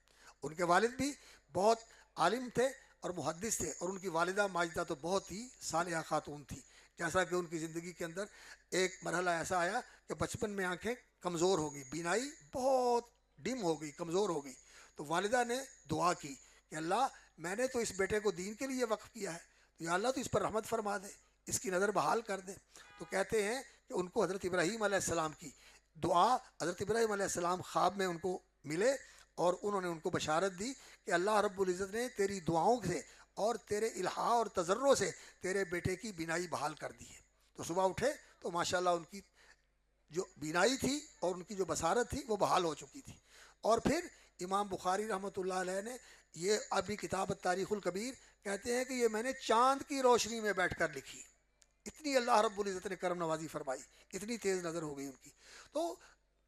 ان کے والد بھی بہت عالم تھے اور محدث تھے، اور ان کی والدہ ماجدہ تو بہت ہی صالحہ خاتون تھی. جیسا کہ ان کی زندگی کے اندر ایک مرحلہ ایسا آیا کہ بچپن میں آنکھیں کمزور ہو گئی، بینائی بہت ڈم ہو گئی، کمزور ہو گئی. تو والدہ نے دعا کی کہ اللہ، میں نے تو اس بیٹے کو دین کے لیے وقف کیا ہے، تو یا اللہ تو اس پر رحمت فرما دے، اس کی نظر بحال کر دے. تو کہتے ہیں کہ ان کو حضرت ابراہیم علیہ السلام کی دعا، حضرت ابراہیم علیہ السلام خواب میں ان کو ملے اور انہوں نے ان کو بشارت دی کہ اللہ رب العزت نے تیری دعاؤں سے اور تیرے الہا اور تضرع سے تیرے بیٹے کی بینائی بحال کر دی ہے. تو صبح اٹھے تو ماشاءاللہ ان کی جو بینائی تھی اور ان کی جو بصارت تھی وہ بحال ہو چکی تھی. اور پھر امام بخاری رحمۃ اللہ علیہ نے یہ ابھی کتاب تاریخ الکبیر کہتے ہیں کہ یہ میں نے چاند کی روشنی میں بیٹھ کر لکھی. اتنی اللہ رب العزت نے کرم نوازی فرمائی، اتنی تیز نظر ہو گئی ان کی. تو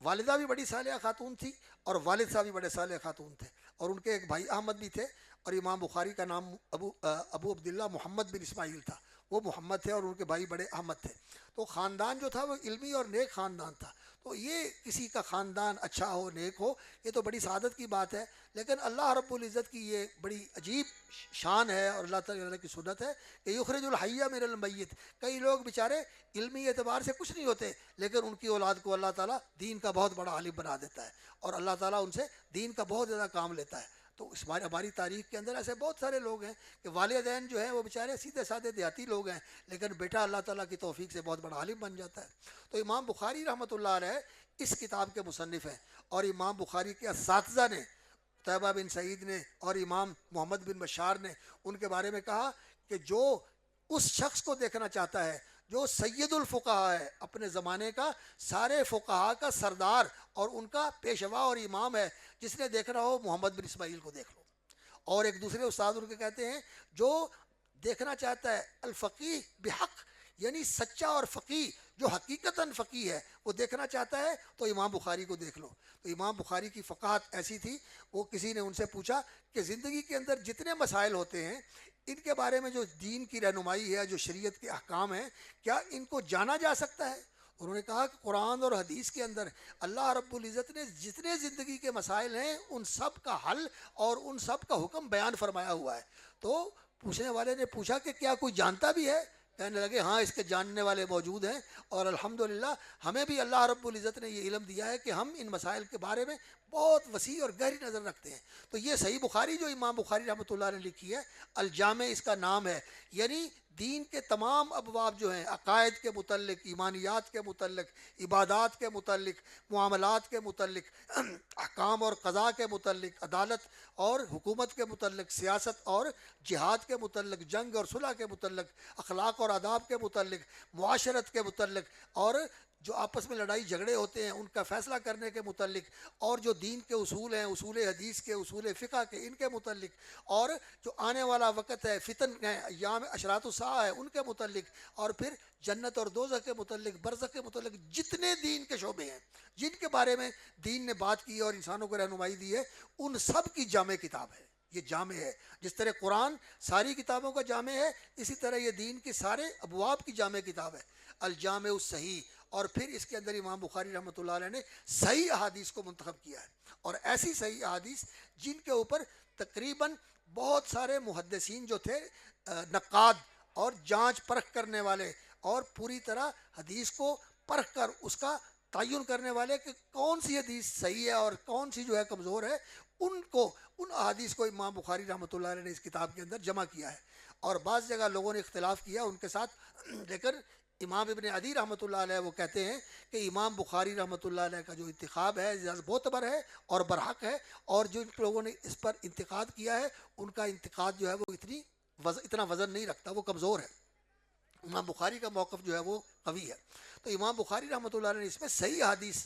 والدہ بھی بڑی صالحہ خاتون تھی اور والد صاحب بھی بڑے صالح خاتون تھے، اور ان کے ایک بھائی احمد بھی تھے، اور امام بخاری کا نام ابو عبداللہ محمد بن اسماعیل تھا. وہ محمد تھے اور ان کے بھائی بڑے احمد تھے. تو خاندان جو تھا وہ علمی اور نیک خاندان تھا. تو یہ کسی کا خاندان اچھا ہو، نیک ہو، یہ تو بڑی سعادت کی بات ہے. لیکن اللہ رب العزت کی یہ بڑی عجیب شان ہے اور اللہ تعالیٰ کی سنت ہے کہ یخرج الحی من المیت. کئی لوگ بیچارے علمی اعتبار سے کچھ نہیں ہوتے، لیکن ان کی اولاد کو اللہ تعالیٰ دین کا بہت بڑا عالم بنا دیتا ہے اور اللہ تعالیٰ ان سے دین کا بہت زیادہ کام لیتا ہے. تو اس ہماری تاریخ کے اندر ایسے بہت سارے لوگ ہیں کہ والدین جو ہیں وہ بیچارے سیدھے سادے دیہاتی لوگ ہیں، لیکن بیٹا اللہ تعالیٰ کی توفیق سے بہت بڑا عالم بن جاتا ہے. تو امام بخاری رحمۃ اللہ علیہ اس کتاب کے مصنف ہیں، اور امام بخاری کے اساتذہ نے، طیبہ بن سعید نے اور امام محمد بن بشار نے ان کے بارے میں کہا کہ جو اس شخص کو دیکھنا چاہتا ہے جو سید الفقہا ہے، اپنے زمانے کا سارے فقہا کا سردار اور ان کا پیشوا اور امام ہے، جس نے دیکھنا ہو محمد بن اسماعیل کو دیکھ لو. اور ایک دوسرے استاد ان کے کہتے ہیں جو دیکھنا چاہتا ہے الفقیہ بحق، یعنی سچا اور فقیہ جو حقیقتاً فقیہ ہے وہ دیکھنا چاہتا ہے تو امام بخاری کو دیکھ لو. تو امام بخاری کی فقاہت ایسی تھی، وہ کسی نے ان سے پوچھا کہ زندگی کے اندر جتنے مسائل ہوتے ہیں ان کے بارے میں جو دین کی رہنمائی ہے، جو شریعت کے احکام ہیں، کیا ان کو جانا جا سکتا ہے؟ انہوں نے کہا کہ قرآن اور حدیث کے اندر اللہ رب العزت نے جتنے زندگی کے مسائل ہیں ان سب کا حل اور ان سب کا حکم بیان فرمایا ہوا ہے. تو پوچھنے والے نے پوچھا کہ کیا کوئی جانتا بھی ہے؟ کہنے لگے ہاں، اس کے جاننے والے موجود ہیں، اور الحمدللہ ہمیں بھی اللہ رب العزت نے یہ علم دیا ہے کہ ہم ان مسائل کے بارے میں بہت وسیع اور گہری نظر رکھتے ہیں. تو یہ صحیح بخاری جو امام بخاری رحمۃ اللہ نے لکھی ہے، الجامع اس کا نام ہے، یعنی دین کے تمام ابواب جو ہیں، عقائد کے متعلق، ایمانیات کے متعلق، عبادات کے متعلق، معاملات کے متعلق، احکام اور قضاء کے متعلق، عدالت اور حکومت کے متعلق، سیاست اور جہاد کے متعلق، جنگ اور صلح کے متعلق، اخلاق اور آداب کے متعلق، معاشرت کے متعلق، اور جو آپس میں لڑائی جھگڑے ہوتے ہیں ان کا فیصلہ کرنے کے متعلق، اور جو دین کے اصول ہیں، اصول حدیث کے، اصول فقہ کے، ان کے متعلق، اور جو آنے والا وقت ہے، فتن ہے، ایام اشراط الساعہ ہے، ان کے متعلق، اور پھر جنت اور دوزخ کے متعلق، برزخ کے متعلق جتنے دین کے شعبے ہیں جن کے بارے میں دین نے بات کی اور انسانوں کو رہنمائی دی ہے، ان سب کی جامع کتاب ہے. یہ جامع ہے. جس طرح قرآن ساری کتابوں کا جامع ہے، اسی طرح یہ دین کے سارے ابواب کی جامع کتاب ہے، الجامع الصحیح. اور پھر اس کے اندر امام بخاری رحمۃ اللہ علیہ نے صحیح احادیث کو منتخب کیا ہے، اور ایسی صحیح احادیث جن کے اوپر تقریباً بہت سارے محدثین جو تھے، نقاد اور جانچ پرکھ کرنے والے، اور پوری طرح حدیث کو پرکھ کر اس کا تعین کرنے والے کہ کون سی حدیث صحیح ہے اور کون سی جو ہے کمزور ہے، ان احادیث کو امام بخاری رحمۃ اللہ علیہ نے اس کتاب کے اندر جمع کیا ہے. اور بعض جگہ لوگوں نے اختلاف کیا ان کے ساتھ، لیکن امام ابن عدی رحمۃ اللہ علیہ وہ کہتے ہیں کہ امام بخاری رحمۃ اللہ علیہ کا جو انتخاب ہے زیادہ معتبر ہے اور برحق ہے، اور جو ان لوگوں نے اس پر انتقاد کیا ہے ان کا انتقاد جو ہے وہ اتنا وزن نہیں رکھتا، وہ کمزور ہے۔ امام بخاری کا موقف جو ہے وہ قوی ہے۔ تو امام بخاری رحمۃ اللہ علیہ نے اس میں صحیح حدیث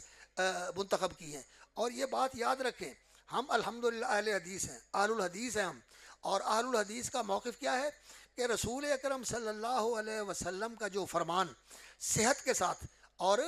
منتخب کی ہیں، اور یہ بات یاد رکھیں ہم الحمدللہ اہل حدیث ہیں، اہل الحدیث ہیں ہم، اور اہل الحدیث کا موقف کیا ہے کہ رسول اکرم صلی اللہ علیہ وسلم کا جو فرمان صحت کے ساتھ، اور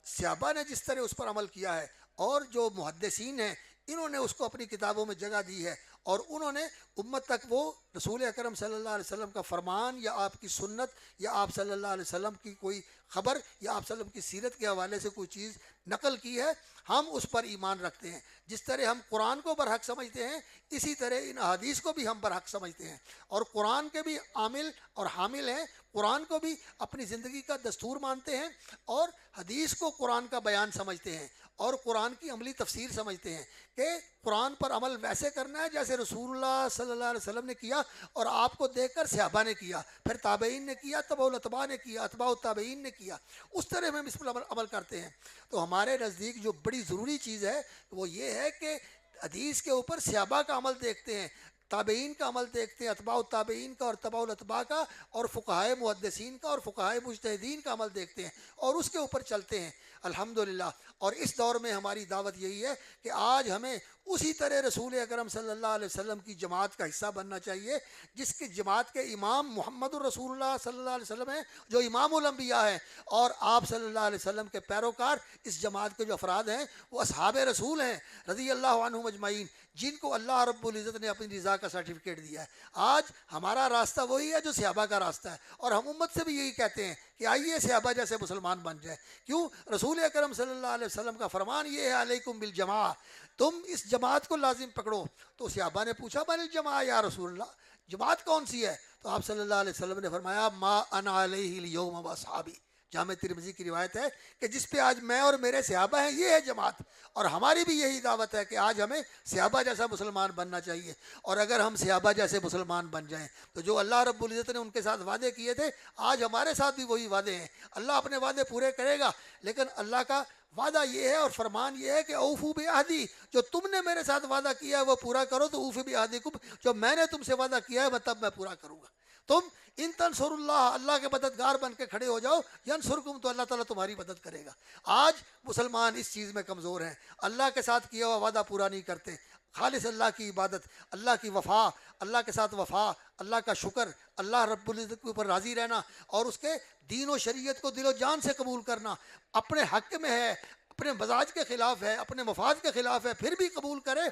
صحابہ نے جس طرح اس پر عمل کیا ہے، اور جو محدثین ہیں انہوں نے اس کو اپنی کتابوں میں جگہ دی ہے، اور انہوں نے امت تک وہ رسول اکرم صلی اللہ علیہ وسلم کا فرمان یا آپ کی سنت یا آپ صلی اللہ علیہ وسلم کی کوئی خبر یا آپ صلی اللہ علیہ وسلم کی سیرت کے حوالے سے کوئی چیز نقل کی ہے، ہم اس پر ایمان رکھتے ہیں۔ جس طرح ہم قرآن کو برحق سمجھتے ہیں اسی طرح ان احادیث کو بھی ہم برحق سمجھتے ہیں، اور قرآن کے بھی عامل اور حامل ہیں، قرآن کو بھی اپنی زندگی کا دستور مانتے ہیں، اور حدیث کو قرآن کا بیان سمجھتے ہیں، اور قرآن کی عملی تفسیر سمجھتے ہیں کہ قرآن پر عمل ویسے کرنا ہے جیسے رسول اللہ صلی اللہ علیہ وسلم نے کیا، اور آپ کو دیکھ کر صحابہ نے کیا، پھر تابعین نے کیا، تبع الاتباع نے کیا، اتباع التابعین نے کیا، اس طرح ہم اس پر عمل کرتے ہیں۔ تو ہمارے نزدیک جو بڑی ضروری چیز ہے وہ یہ ہے کہ حدیث کے اوپر صحابہ کا عمل دیکھتے ہیں، تابعین کا عمل دیکھتے ہیں، اتباع التابعین کا اور تبع الاتباع کا اور فقہائے محدثین کا اور فقہائے مجتہدین کا عمل دیکھتے ہیں، اور اس کے اوپر چلتے ہیں الحمدللہ۔ اور اس دور میں ہماری دعوت یہی ہے کہ آج ہمیں اسی طرح رسول اکرم صلی اللہ علیہ وسلم کی جماعت کا حصہ بننا چاہیے، جس کی جماعت کے امام محمد الرسول اللہ صلی اللہ علیہ وسلم ہیں، جو امام الانبیاء ہیں، اور آپ صلی اللہ علیہ وسلم کے پیروکار اس جماعت کے جو افراد ہیں وہ اصحاب رسول ہیں رضی اللہ عنہم اجمعین، جن کو اللہ رب العزت نے اپنی رضا کا سرٹیفکیٹ دیا ہے۔ آج ہمارا راستہ وہی ہے جو صحابہ کا راستہ ہے، اور ہم امت سے بھی یہی کہتے ہیں کہ آئیے صحابہ جیسے مسلمان بن جائیں۔ کیوں؟ رسول اکرم صلی اللہ علیہ وسلم کا فرمان یہ ہے علیکم بالجماع، تم اس جماعت کو لازم پکڑو۔ تو صحابہ نے پوچھا من الجماع یا رسول اللہ، جماعت کون سی ہے؟ تو آپ صلی اللہ علیہ وسلم نے فرمایا ما انا علیہ الیوم واصحابی، جامع ترمذی کی روایت ہے کہ جس پہ آج میں اور میرے صحابہ ہیں یہ ہے جماعت۔ اور ہماری بھی یہی دعوت ہے کہ آج ہمیں صحابہ جیسا مسلمان بننا چاہیے، اور اگر ہم صحابہ جیسے مسلمان بن جائیں تو جو اللہ رب العزت نے ان کے ساتھ وعدے کیے تھے آج ہمارے ساتھ بھی وہی وعدے ہیں۔ اللہ اپنے وعدے پورے کرے گا، لیکن اللہ کا وعدہ یہ ہے اور فرمان یہ ہے کہ اوفو بعہدی، جو تم نے میرے ساتھ وعدہ کیا ہے وہ پورا کرو، تو اوفو بعہدکم، جو میں نے تم سے وعدہ کیا ہے تب میں پورا کروں گا۔ تم ان تنصر اللہ، اللہ کے مددگار بن کے کھڑے ہو جاؤ، ینصرکم، تو اللہ تعالیٰ تمہاری مدد کرے گا۔ آج مسلمان اس چیز میں کمزور ہیں، اللہ کے ساتھ کیا ہوا وعدہ پورا نہیں کرتے۔ خالص اللہ کی عبادت، اللہ کی وفا، اللہ کے ساتھ وفا، اللہ کا شکر، اللہ رب العزت کے اوپر راضی رہنا، اور اس کے دین و شریعت کو دل و جان سے قبول کرنا، اپنے حق میں ہے، اپنے مزاج کے خلاف ہے، اپنے مفاد کے خلاف ہے، پھر بھی قبول کرے،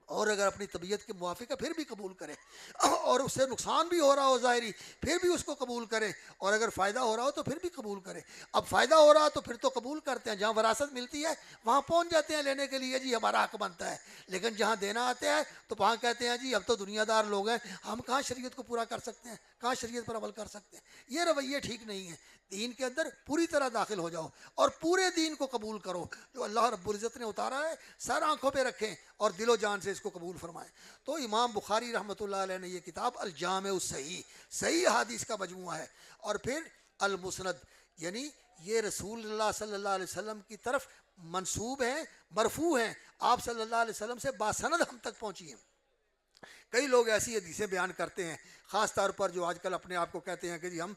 اور اگر اپنی طبیعت کے موافق ہے پھر بھی قبول کرے، اور اس سے نقصان بھی ہو رہا ہو ظاہری پھر بھی اس کو قبول کرے، اور اگر فائدہ ہو رہا ہو تو پھر بھی قبول کرے۔ اب فائدہ ہو رہا تو پھر تو قبول کرتے ہیں، جہاں وراثت ملتی ہے وہاں پہنچ جاتے ہیں لینے کے لیے، جی ہمارا حق بنتا ہے، لیکن جہاں دینا آتا ہے تو وہاں کہتے ہیں جی ہم تو دنیا دار لوگ ہیں، ہم کہاں شریعت کو پورا کر سکتے ہیں، کہاں شریعت پر عمل کر سکتے ہیں۔ یہ رویے ٹھیک نہیں ہیں۔ دین کے اندر پوری طرح داخل ہو جاؤ اور پورے دین کو قبول کرو جو اللہ رب العزت نے اتارا ہے، سر آنکھوں پہ رکھیں اور دل و جان سے اس کو قبول فرمائیں۔ تو امام بخاری رحمۃ اللہ علیہ نے یہ کتاب الجامع الصحیح، صحیح حدیث کا مجموعہ ہے، اور پھر المسند، یعنی یہ رسول اللہ صلی اللہ علیہ وسلم کی طرف منسوب ہیں، مرفوع ہیں، آپ صلی اللہ علیہ وسلم سے باسند ہم تک پہنچی ہیں۔ کئی لوگ ایسی حدیثیں بیان کرتے ہیں، خاص طور پر جو آج کل اپنے آپ کو کہتے ہیں کہ جی ہم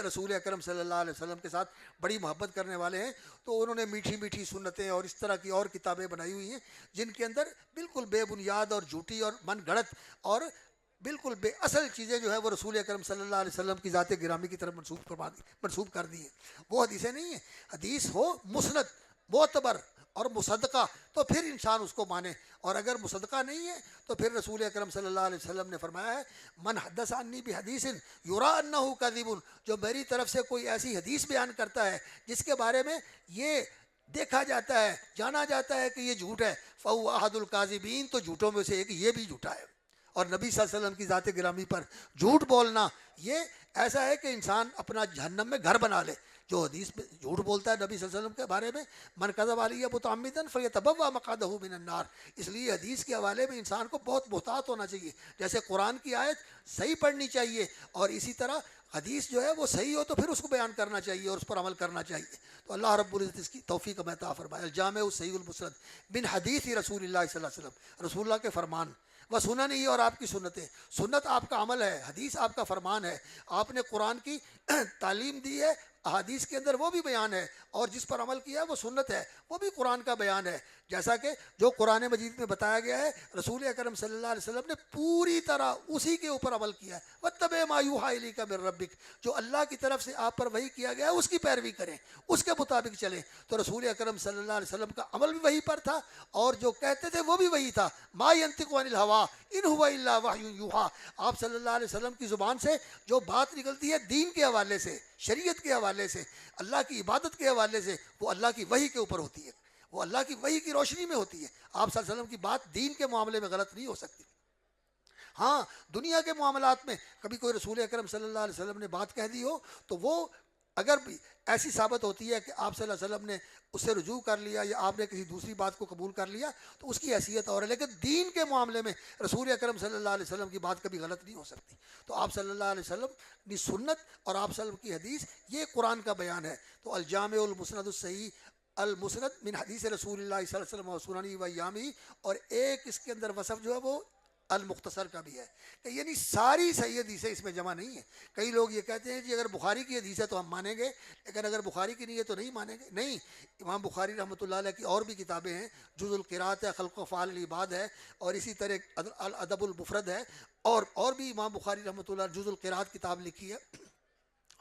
رسول اکرم صلی اللہ علیہ وسلم کے ساتھ بڑی محبت کرنے والے ہیں، تو انہوں نے میٹھی میٹھی سنتیں اور اس طرح کی اور کتابیں بنائی ہوئی ہیں جن کے اندر بالکل بے بنیاد اور جھوٹی اور من گھڑت اور بالکل بے اصل چیزیں جو ہے وہ رسول اکرم صلی اللہ علیہ وسلم کی ذات گرامی کی طرف منسوب کر دی ہیں۔ وہ حدیثیں نہیں ہیں، حدیث ہو مسند، معتبر اور مصدقہ تو پھر انسان اس کو مانے، اور اگر مصدقہ نہیں ہے تو پھر رسول اکرم صلی اللہ علیہ وسلم نے فرمایا ہے من حدث عنی بحدیث یرا انہ کاذب، جو میری طرف سے کوئی ایسی حدیث بیان کرتا ہے جس کے بارے میں یہ دیکھا جاتا ہے، جانا جاتا ہے کہ یہ جھوٹ ہے، فہو احد الکاذبین، تو جھوٹوں میں سے ایک یہ بھی جھوٹا ہے۔ اور نبی صلی اللہ علیہ وسلم کی ذات گرامی پر جھوٹ بولنا یہ ایسا ہے کہ انسان اپنا جہنم میں گھر بنا لے۔ جو حدیث میں جھوٹ بولتا ہے نبی صلی اللہ علیہ وسلم کے بارے میں، من کذب علی متعمدا فلیتبوأ مقعدہ من النار. اس لیے حدیث کے حوالے میں انسان کو بہت محتاط ہونا چاہیے. جیسے قرآن کی آیت صحیح پڑھنی چاہیے، اور اسی طرح حدیث جو ہے وہ صحیح ہو تو پھر اس کو بیان کرنا چاہیے اور اس پر عمل کرنا چاہیے. تو اللہ رب العزت اس کی توفیق عطا فرمائے. الجامع الصحیح المسند من حدیث رسول اللہ صلی اللہ علیہ وسلم، رسول اللہ کے فرمان و سنن ہی، اور آپ کی سنتیں. سنت آپ کا عمل ہے، حدیث آپ کا فرمان ہے. آپ نے قرآن کی تعلیم دی ہے، احادیث کے اندر وہ بھی بیان ہے، اور جس پر عمل کیا ہے وہ سنت ہے، وہ بھی قرآن کا بیان ہے. جیسا کہ جو قرآن مجید میں بتایا گیا ہے، رسول اکرم صلی اللہ علیہ وسلم نے پوری طرح اسی کے اوپر عمل کیا ہے. وَاتَّبِعْ مَا يُوحَىٰ إِلَيْكَ مِن رَبِّكَ، جو اللہ کی طرف سے آپ پر وحی کیا گیا ہے اس کی پیروی کریں، اس کے مطابق چلیں. تو رسول اکرم صلی اللہ علیہ وسلم کا عمل بھی وحی پر تھا، اور جو کہتے تھے وہ بھی وحی تھا. مَا يَنطِقُ عَنِ الْهَوَىٰ إِنْ هُوَ إِلَّا وَحْيٌ يُوحَىٰ. آپ صلی اللہ علیہ وسلم کی زبان سے جو بات نکلتی ہے دین کے حوالے سے، شریعت کے حوالے سے، اللہ کی عبادت کے حوالے سے، وہ اللہ کی وحی کے اوپر ہوتی ہے، وہ اللہ کی وحی کی روشنی میں ہوتی ہے. آپ صلی اللہ علیہ وسلم کی بات دین کے معاملے میں غلط نہیں ہو سکتی. ہاں، دنیا کے معاملات میں کبھی کوئی رسول اکرم صلی اللہ علیہ وسلم نے بات کہہ دی ہو تو وہ اگر بھی ایسی ثابت ہوتی ہے کہ آپ صلی اللہ علیہ وسلم نے اس سے رجوع کر لیا یا آپ نے کسی دوسری بات کو قبول کر لیا تو اس کی حیثیت اور ہے. لیکن دین کے معاملے میں رسول اکرم صلی اللہ علیہ وسلم کی بات کبھی غلط نہیں ہو سکتی. تو آپ صلی اللہ علیہ وسلم کی سنت اور آپ صلی اللہ علیہ وسلم کی حدیث یہ قرآن کا بیان ہے. تو الجامع المسند الصحیح المسند من حدیث رسول اللہ صلی اللہ علیہ وسلم و سننہ و ایامہ، اور ایک اس کے اندر وصف جو ہے وہ المختصر کا بھی ہے، کہ یعنی ساری صحیح حدیثیں اس میں جمع نہیں ہیں. کئی لوگ یہ کہتے ہیں جی اگر بخاری کی حدیث ہے تو ہم مانیں گے، لیکن اگر بخاری کی نہیں ہے تو نہیں مانیں گے. نہیں، امام بخاری رحمۃ اللہ علیہ کی اور بھی کتابیں ہیں. جز القراءت ہے، خلق و افعال العباد ہے، اور اسی طرح الادب المفرد ہے، اور بھی امام بخاری رحمۃ اللہ جز القراءت کتاب لکھی ہے.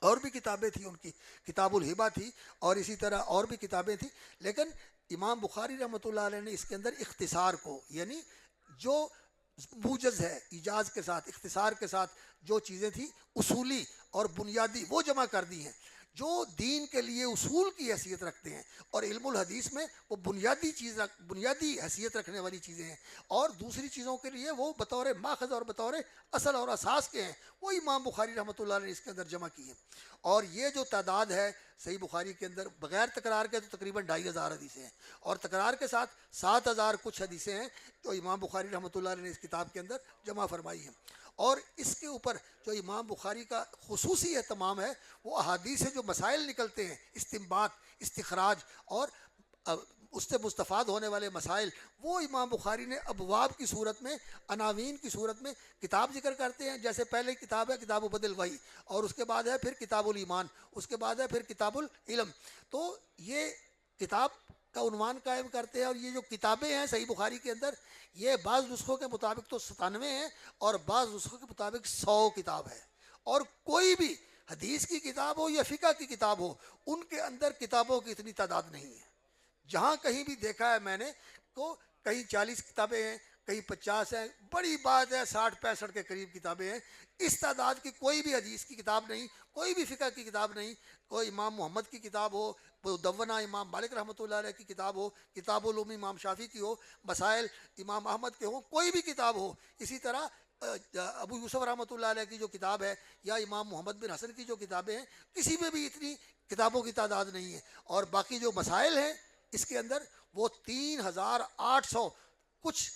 اور بھی کتابیں تھیں ان کی، کتاب الہبہ تھی، اور اسی طرح اور بھی کتابیں تھیں. لیکن امام بخاری رحمۃ اللہ علیہ نے اس کے اندر اختصار کو، یعنی جو موجز ہے، ایجاز کے ساتھ، اختصار کے ساتھ جو چیزیں تھیں اصولی اور بنیادی وہ جمع کر دی ہیں، جو دین کے لیے اصول کی حیثیت رکھتے ہیں. اور علم الحدیث میں وہ بنیادی حیثیت رکھنے والی چیزیں ہیں، اور دوسری چیزوں کے لیے وہ بطور ماخذ اور بطور اصل اور اساس کے ہیں، وہ امام بخاری رحمۃ اللہ نے اس کے اندر جمع کی ہیں. اور یہ جو تعداد ہے صحیح بخاری کے اندر بغیر تکرار کے تو تقریباً 2500 حدیثیں ہیں، اور تکرار کے ساتھ 7000 کچھ حدیثیں ہیں جو امام بخاری رحمۃ اللہ علیہ نے اس کتاب کے اندر جمع فرمائی ہیں. اور اس کے اوپر جو امام بخاری کا خصوصی اہتمام ہے وہ احادیث سے جو مسائل نکلتے ہیں، استنباط، استخراج اور اس سے مستفاد ہونے والے مسائل، وہ امام بخاری نے ابواب کی صورت میں، عناوین کی صورت میں کتاب ذکر کرتے ہیں. جیسے پہلے کتاب ہے کتاب بدل وحی، اور اس کے بعد ہے پھر کتاب الایمان، اس کے بعد ہے پھر کتاب العلم. تو یہ کتاب کا عنوان قائم کرتے ہیں. اور یہ جو کتابیں ہیں صحیح بخاری کے اندر، یہ بعض نسخوں کے مطابق تو 97 ہیں، اور بعض نسخوں کے مطابق 100 کتاب ہے. اور کوئی بھی حدیث کی کتاب ہو یا فقہ کی کتاب ہو، ان کے اندر کتابوں کی اتنی تعداد نہیں ہے. جہاں کہیں بھی دیکھا ہے میں نے تو کہیں 40 کتابیں ہیں، کہیں 50 ہیں، بڑی بات ہے 60-65 کے قریب کتابیں ہیں. اس تعداد کی کوئی بھی حدیث کی کتاب نہیں، کوئی بھی فقہ کی کتاب نہیں. کوئی امام محمد کی کتاب ہو، مدونہ امام مالک رحمۃ اللہ علیہ کی کتاب ہو، کتاب العلوم امام شافعی کی ہو، مسائل امام احمد کے ہوں، کوئی بھی کتاب ہو. اسی طرح ابو یوسف رحمۃ اللہ علیہ کی جو کتاب ہے، یا امام محمد بن حسن کی جو کتابیں ہیں، کسی میں بھی اتنی کتابوں کی تعداد نہیں ہے. اور باقی جو مسائل ہیں اس کے اندر وہ 3800 کچھ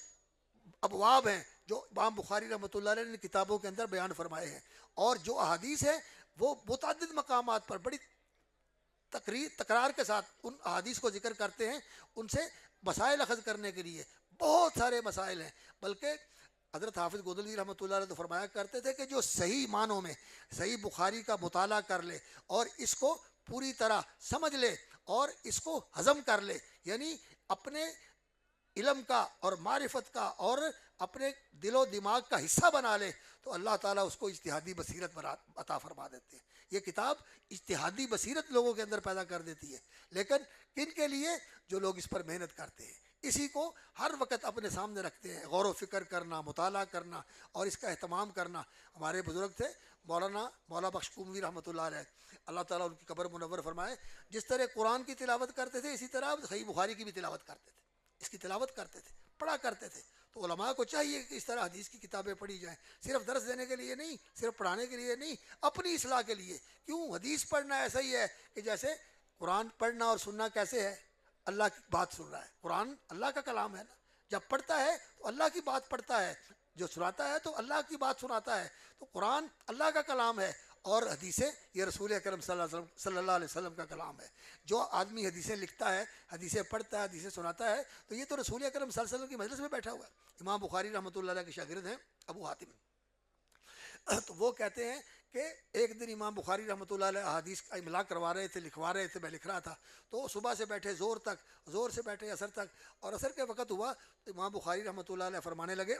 ابواب ہیں جو امام بخاری رحمۃ اللہ علیہ نے کتابوں کے اندر بیان فرمائے ہیں. اور جو احادیث ہیں وہ متعدد مقامات پر بڑی تکرار کے ساتھ ان احادیث کو ذکر کرتے ہیں. ان سے مسائل اخذ کرنے کے لیے بہت سارے مسائل ہیں. بلکہ حضرت حافظ گودلوی رحمۃ اللہ علیہ تو فرمایا کرتے تھے کہ جو صحیح معنوں میں صحیح بخاری کا مطالعہ کر لے اور اس کو پوری طرح سمجھ لے اور اس کو ہضم کر لے، یعنی اپنے علم کا اور معرفت کا اور اپنے دل و دماغ کا حصہ بنا لے، تو اللہ تعالیٰ اس کو اجتہادی بصیرت عطا فرما دیتے ہیں. یہ کتاب اجتہادی بصیرت لوگوں کے اندر پیدا کر دیتی ہے. لیکن کن کے لیے؟ جو لوگ اس پر محنت کرتے ہیں، اسی کو ہر وقت اپنے سامنے رکھتے ہیں، غور و فکر کرنا، مطالعہ کرنا اور اس کا اہتمام کرنا. ہمارے بزرگ تھے مولا بخش قومی رحمۃ اللہ علیہ، اللہ تعالیٰ ان کی قبر منور فرمائے. جس طرح قرآن کی تلاوت کرتے تھے اسی طرح صحیح بخاری کی بھی تلاوت کرتے تھے، اس کی تلاوت کرتے تھے، پڑھا کرتے تھے. تو علماء کو چاہیے کہ اس طرح حدیث کی کتابیں پڑھی جائیں، صرف درس دینے کے لیے نہیں، صرف پڑھانے کے لیے نہیں، اپنی اصلاح کے لیے۔ کیوں؟ حدیث پڑھنا ایسا ہی ہے کہ جیسے قرآن پڑھنا اور سننا کیسے ہے؟ اللہ کی بات سن رہا ہے، قرآن اللہ کا کلام ہے نا، جب پڑھتا ہے تو اللہ کی بات پڑھتا ہے، جو سناتا ہے تو اللہ کی بات سناتا ہے۔ تو قرآن اللہ کا کلام ہے اور حدیثیں یہ رسول اکرم صلی اللہ علیہ وسلم کا کلام ہے۔ جو آدمی حدیثیں لکھتا ہے، حدیثیں پڑھتا ہے، حدیثیں سناتا ہے، تو یہ تو رسول اکرم صلی اللہ علیہ وسلم کی مجلس میں بیٹھا ہوا ہے۔ امام بخاری رحمۃ اللہ علیہ کے شاگرد ہیں ابو حاتم، تو وہ کہتے ہیں کہ ایک دن امام بخاری رحمۃ اللہ علیہ احادیث کا املا کروا رہے تھے، لکھوا رہے تھے، میں لکھ رہا تھا، تو صبح سے بیٹھے زور تک، زور سے بیٹھے عصر تک، اور عصر کے وقت ہوا تو امام بخاری رحمۃ اللہ علیہ فرمانے لگے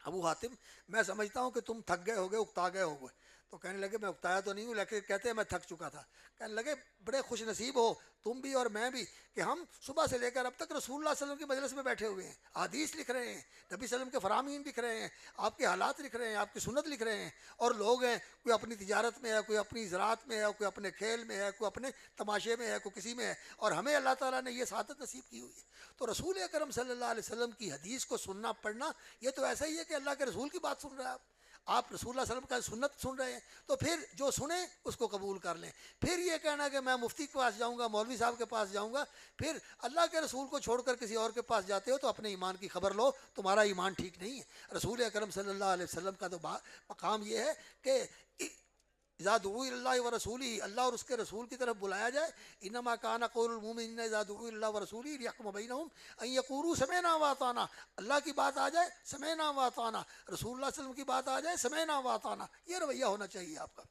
ابو حاتم میں سمجھتا ہوں کہ تم تھک گئے ہوگے، اکتا گئے ہوگے۔ تو کہنے لگے میں اکتایا تو نہیں ہوں، لیکن کہتے ہیں میں تھک چکا تھا۔ کہنے لگے بڑے خوش نصیب ہو تم بھی اور میں بھی کہ ہم صبح سے لے کر اب تک رسول اللہ صلی اللہ علیہ وسلم کی مجلس میں بیٹھے ہوئے ہیں، حدیث لکھ رہے ہیں، نبی صلی اللہ علیہ وسلم کے فرامین لکھ رہے ہیں، آپ کے حالات لکھ رہے ہیں، آپ کی سنت لکھ رہے ہیں، اور لوگ ہیں کوئی اپنی تجارت میں ہے، کوئی اپنی زراعت میں ہے، کوئی اپنے کھیل میں ہے، کوئی اپنے تماشے میں ہے، کوئی کسی میں ہے، اور ہمیں اللہ تعالیٰ نے یہ سعادت نصیب کی ہوئی ہے۔ تو رسول اکرم صلی اللہ علیہ وسلم کی حدیث کو سننا پڑھنا یہ تو ایسا ہی ہے کہ اللہ کے رسول کی بات سن رہا ہے آپ رسول اللہ صلی اللہ علیہ وسلم کا سنت سن رہے ہیں، تو پھر جو سنیں اس کو قبول کر لیں۔ پھر یہ کہنا کہ میں مفتی کے پاس جاؤں گا، مولوی صاحب کے پاس جاؤں گا، پھر اللہ کے رسول کو چھوڑ کر کسی اور کے پاس جاتے ہو تو اپنے ایمان کی خبر لو، تمہارا ایمان ٹھیک نہیں ہے۔ رسول اکرم صلی اللہ علیہ وسلم کا تو مقام یہ ہے کہ اذا دعوا الی اللہ ورسولہ، اللہ اور اس کے رسول کی طرف بلایا جائے، انما کان قول المؤمنین اذا دعوا الی اللہ ورسولہ لیحکم بینہم ان یقولوا سمعنا واطعنا۔ اللہ کی بات آ جائے سمعنا واطعنا، رسول اللہ صلی اللہ علیہ وسلم کی بات آ جائے سمعنا واطعنا، یہ رویہ ہونا چاہیے آپ کا۔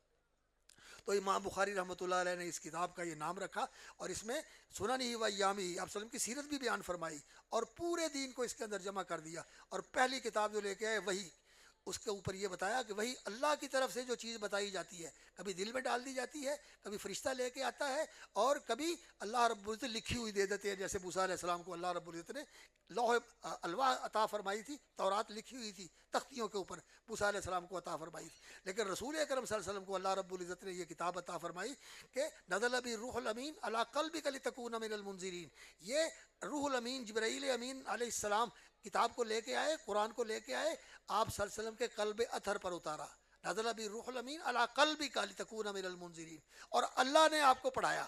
تو امام بخاری رحمۃ اللہ علیہ نے اس کتاب کا یہ نام رکھا، اور اس میں سننہ و ایامہ آپ وسلم کی سیرت بھی بیان فرمائی، اور پورے دین کو اس کے اندر جمع کر دیا۔ اور پہلی کتاب جو لے کے آئے وہی، اس کے اوپر یہ بتایا کہ وہی اللہ کی طرف سے جو چیز بتائی جاتی ہے، کبھی دل میں ڈال دی جاتی ہے، کبھی فرشتہ لے کے آتا ہے، اور کبھی اللہ رب العزت لکھی ہوئی دے دیتے ہیں، جیسے موسیٰ علیہ السلام کو اللہ رب العزت نے لوح الواح عطا فرمائی تھی، تورات لکھی ہوئی تھی تختیوں کے اوپر، موسیٰ علیہ السلام کو عطا فرمائی تھی۔ لیکن رسول اکرم صلی اللہ علیہ وسلم کو اللہ رب العزت نے یہ کتاب عطا فرمائی کہ نزل بہ الروح الامین علی قلبک لتکون من المنذرین۔ یہ روح الامین جبرائیل امین علیہ السلام کتاب کو لے کے آئے، قرآن کو لے کے آئے، آپ صلی اللہ علیہ وسلم کے قلب اطہر پر اتارا، نزل بہ الروح الامین علی قلبک لتکون من المنذرین، اور اللہ نے آپ کو پڑھایا،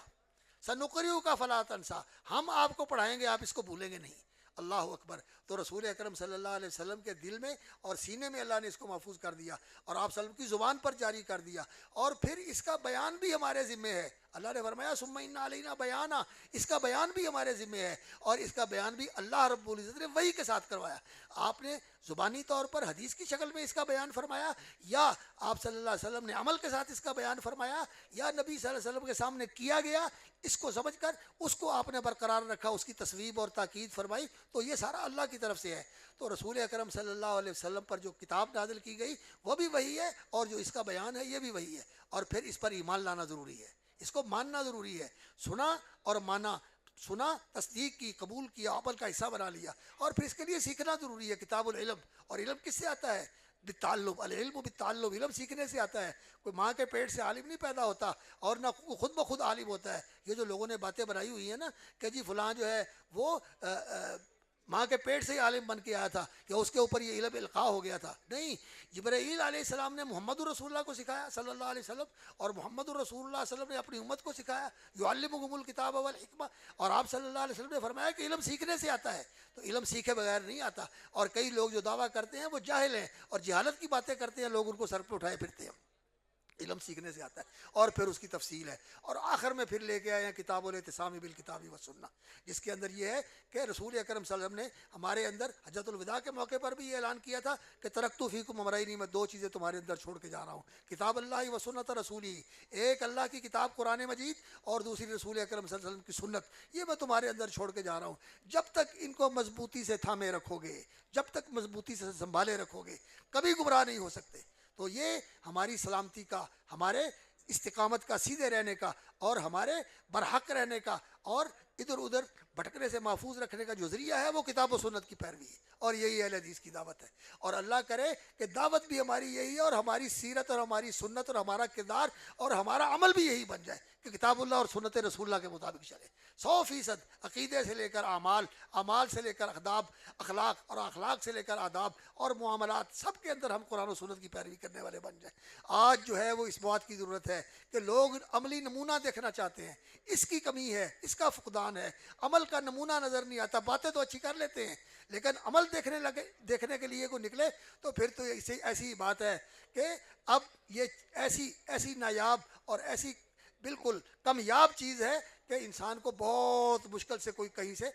سنقرئک فلا تنسیٰ، ہم آپ کو پڑھائیں گے، آپ اس کو بھولیں گے نہیں۔ اللہ اکبر۔ تو رسول اکرم صلی اللہ علیہ وسلم کے دل میں اور سینے میں اللہ نے اس کو محفوظ کر دیا، اور آپ صلی اللہ علیہ وسلم کی زبان پر جاری کر دیا، اور پھر اس کا بیان بھی ہمارے ذمے ہے۔ اللہ نے فرمایا ثم ان علینا بیانا، اس کا بیان بھی ہمارے ذمے ہے، اور اس کا بیان بھی اللہ رب العزت نے وحی کے ساتھ کروایا۔ آپ نے زبانی طور پر حدیث کی شکل میں اس کا بیان فرمایا، یا آپ صلی اللہ علیہ وسلم نے عمل کے ساتھ اس کا بیان فرمایا، یا نبی صلی اللہ علیہ وسلم کے سامنے کیا گیا، اس کو سمجھ کر اس کو آپ نے برقرار رکھا، اس کی تصویب اور تاکید فرمائی، تو یہ سارا اللہ کی طرف سے ہے۔ تو رسول اکرم صلی اللہ علیہ وسلم پر جو کتاب نازل کی گئی وہ بھی وہی ہے، اور جو اس کا بیان ہے یہ بھی وہی ہے، اور پھر اس پر ایمان لانا ضروری ہے، اس کو ماننا ضروری ہے۔ سنا اور مانا، سنا، تصدیق کی، قبول کیا، عمل کا حصہ بنا لیا، اور پھر اس کے لیے سیکھنا ضروری ہے۔ کتاب العلم، اور علم کس سے آتا ہے؟ بالتعلم، العلم بالتعلم، علم سیکھنے سے آتا ہے۔ کوئی ماں کے پیٹ سے عالم نہیں پیدا ہوتا، اور نہ خود بخود عالم ہوتا ہے۔ یہ جو لوگوں نے باتیں بنائی ہوئی ہیں نا کہ جی فلاں جو ہے وہ ماں کے پیٹ سے ہی عالم بن کے آیا تھا، یا اس کے اوپر یہ علم القاء ہو گیا تھا، نہیں، جبرائیل علیہ السلام نے محمد الرسول اللہ کو سکھایا صلی اللہ علیہ وسلم، اور محمد الرسول اللہ صلی اللہ علیہ وسلم نے اپنی امت کو سکھایا، یعلمکم الکتاب والحکمہ، اور آپ صلی اللہ علیہ وسلم نے فرمایا کہ علم سیکھنے سے آتا ہے، تو علم سیکھے بغیر نہیں آتا۔ اور کئی لوگ جو دعویٰ کرتے ہیں وہ جاہل ہیں اور جہالت کی باتیں کرتے ہیں، لوگ ان کو سر پہ اٹھائے پھرتے ہیں۔ علم سیکھنے سے آتا ہے، اور پھر اس کی تفصیل ہے، اور آخر میں پھر لے کے آئے ہیں کتاب الاعتصام بالکتاب والسنہ، جس کے اندر یہ ہے کہ رسول اکرم صلی اللہ علیہ وسلم نے ہمارے اندر حجۃ الوداع کے موقع پر بھی یہ اعلان کیا تھا کہ ترکت فیکم امرین، میں دو چیزیں تمہارے اندر چھوڑ کے جا رہا ہوں، کتاب اللہ و سنت رسولی، ایک اللہ کی کتاب قرآن مجید، اور دوسری رسول اکرم صلی اللہ علیہ وسلم کی سنت، یہ میں تمہارے اندر چھوڑ کے جا رہا ہوں۔ جب تک ان کو مضبوطی سے تھامے رکھو گے، جب تک مضبوطی سے سنبھالے رکھو گے، کبھی گمراہ نہیں ہو سکتے۔ تو یہ ہماری سلامتی کا، ہمارے استقامت کا، سیدھے رہنے کا، اور ہمارے برحق رہنے کا، اور ادھر ادھر بھٹکنے سے محفوظ رکھنے کا جو ذریعہ ہے وہ کتاب و سنت کی پیروی ہے، اور یہی اہل حدیث کی دعوت ہے۔ اور اللہ کرے کہ دعوت بھی ہماری یہی ہے، اور ہماری سیرت اور ہماری سنت اور ہمارا کردار اور ہمارا عمل بھی یہی بن جائے کہ کتاب اللہ اور سنت رسول اللہ کے مطابق چلے 100%، عقیدے سے لے کر اعمال، اعمال سے لے کر آداب، اخلاق، اور اخلاق سے لے کر آداب اور معاملات، سب کے اندر ہم قرآن و سنت کی پیروی کرنے والے بن جائیں۔ آج جو ہے وہ اس بات کی ضرورت ہے کہ لوگ عملی نمونہ دیکھنا چاہتے ہیں، اس کی کمی ہے، اس کا فقدان ہے، عمل کا نمونہ نظر نہیں آتا۔ باتیں تو اچھی کر لیتے ہیں لیکن عمل دیکھنے کے لیے کوئی نکلے تو پھر تو ایسی بات ہے کہ اب یہ ایسی نایاب اور ایسی بالکل کمیاب چیز ہے کہ انسان کو بہت مشکل سے کوئی کہیں سے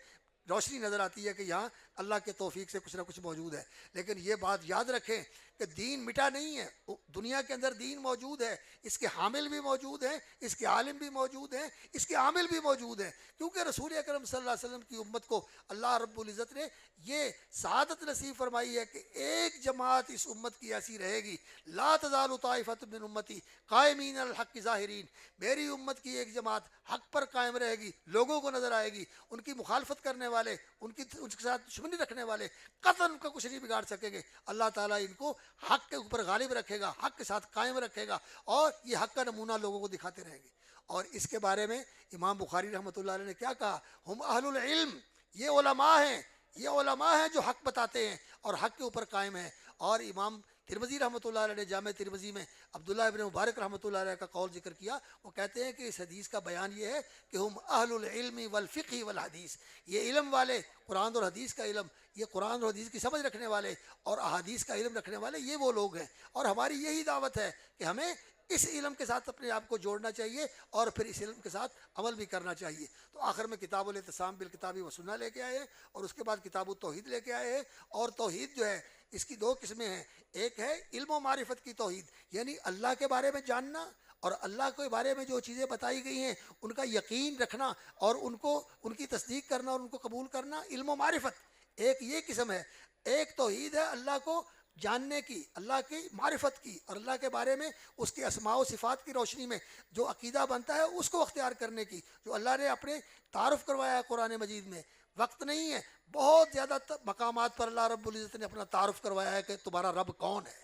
روشنی نظر آتی ہے کہ یہاں اللہ کے توفیق سے کچھ نہ کچھ موجود ہے۔ لیکن یہ بات یاد رکھیں کہ دین مٹا نہیں ہے، دنیا کے اندر دین موجود ہے، اس کے حامل بھی موجود ہیں، اس کے عالم بھی موجود ہیں، اس کے عامل بھی موجود ہیں، کیونکہ رسول اکرم صلی اللہ علیہ وسلم کی امت کو اللہ رب العزت نے یہ سعادت نصیب فرمائی ہے کہ ایک جماعت اس امت کی ایسی رہے گی، لا تزال طائفۃ من امتی قائمین علی الحق ظاہرین، میری امت کی ایک جماعت حق پر قائم رہے گی، لوگوں کو نظر آئے گی، ان کی مخالفت کرنے والے، ان کے ساتھ دشمنی رکھنے والے قطعاً کا کچھ نہیں بگاڑ سکیں گے۔ اللہ تعالیٰ ان کو حق کے اوپر غالب رکھے گا، حق کے ساتھ قائم رکھے گا، اور یہ حق کا نمونہ لوگوں کو دکھاتے رہیں گے۔ اور اس کے بارے میں امام بخاری رحمۃ اللہ علیہ نے کیا کہا؟ ہم اہل العلم، یہ علماء ہیں، یہ علماء ہیں جو حق بتاتے ہیں اور حق کے اوپر قائم ہیں۔ اور امام ترمذی رحمۃ اللہ علیہ نے جامع ترمذی میں عبداللہ ابن مبارک رحمۃ اللہ علیہ کا قول ذکر کیا، وہ کہتے ہیں کہ اس حدیث کا بیان یہ ہے کہ ہم اہل العلم والفقہ والحدیث، یہ علم والے، قرآن اور حدیث کا علم، یہ قرآن اور حدیث کی سمجھ رکھنے والے اور احادیث کا علم رکھنے والے، یہ وہ لوگ ہیں۔ اور ہماری یہی دعوت ہے کہ ہمیں اس علم کے ساتھ اپنے آپ کو جوڑنا چاہیے اور پھر اس علم کے ساتھ عمل بھی کرنا چاہیے۔ تو آخر میں کتاب الاعتصام بالکتاب والسنہ لے کے آئے ہیں، اور اس کے بعد کتاب التوحید لے کے آئے ہیں۔ اور توحید جو ہے اس کی دو قسمیں ہیں، ایک ہے علم و معرفت کی توحید، یعنی اللہ کے بارے میں جاننا اور اللہ کے بارے میں جو چیزیں بتائی گئی ہیں ان کا یقین رکھنا اور ان کی تصدیق کرنا اور ان کو قبول کرنا، علم و معرفت ایک یہ قسم ہے۔ ایک توحید ہے اللہ کو جاننے کی، اللہ کی معرفت کی، اور اللہ کے بارے میں اس کے اسماء و صفات کی روشنی میں جو عقیدہ بنتا ہے اس کو اختیار کرنے کی، جو اللہ نے اپنے تعارف کروایا ہے قرآن مجید میں۔ وقت نہیں ہے، بہت زیادہ مقامات پر اللہ رب العزت نے اپنا تعارف کروایا ہے کہ تمہارا رب کون ہے،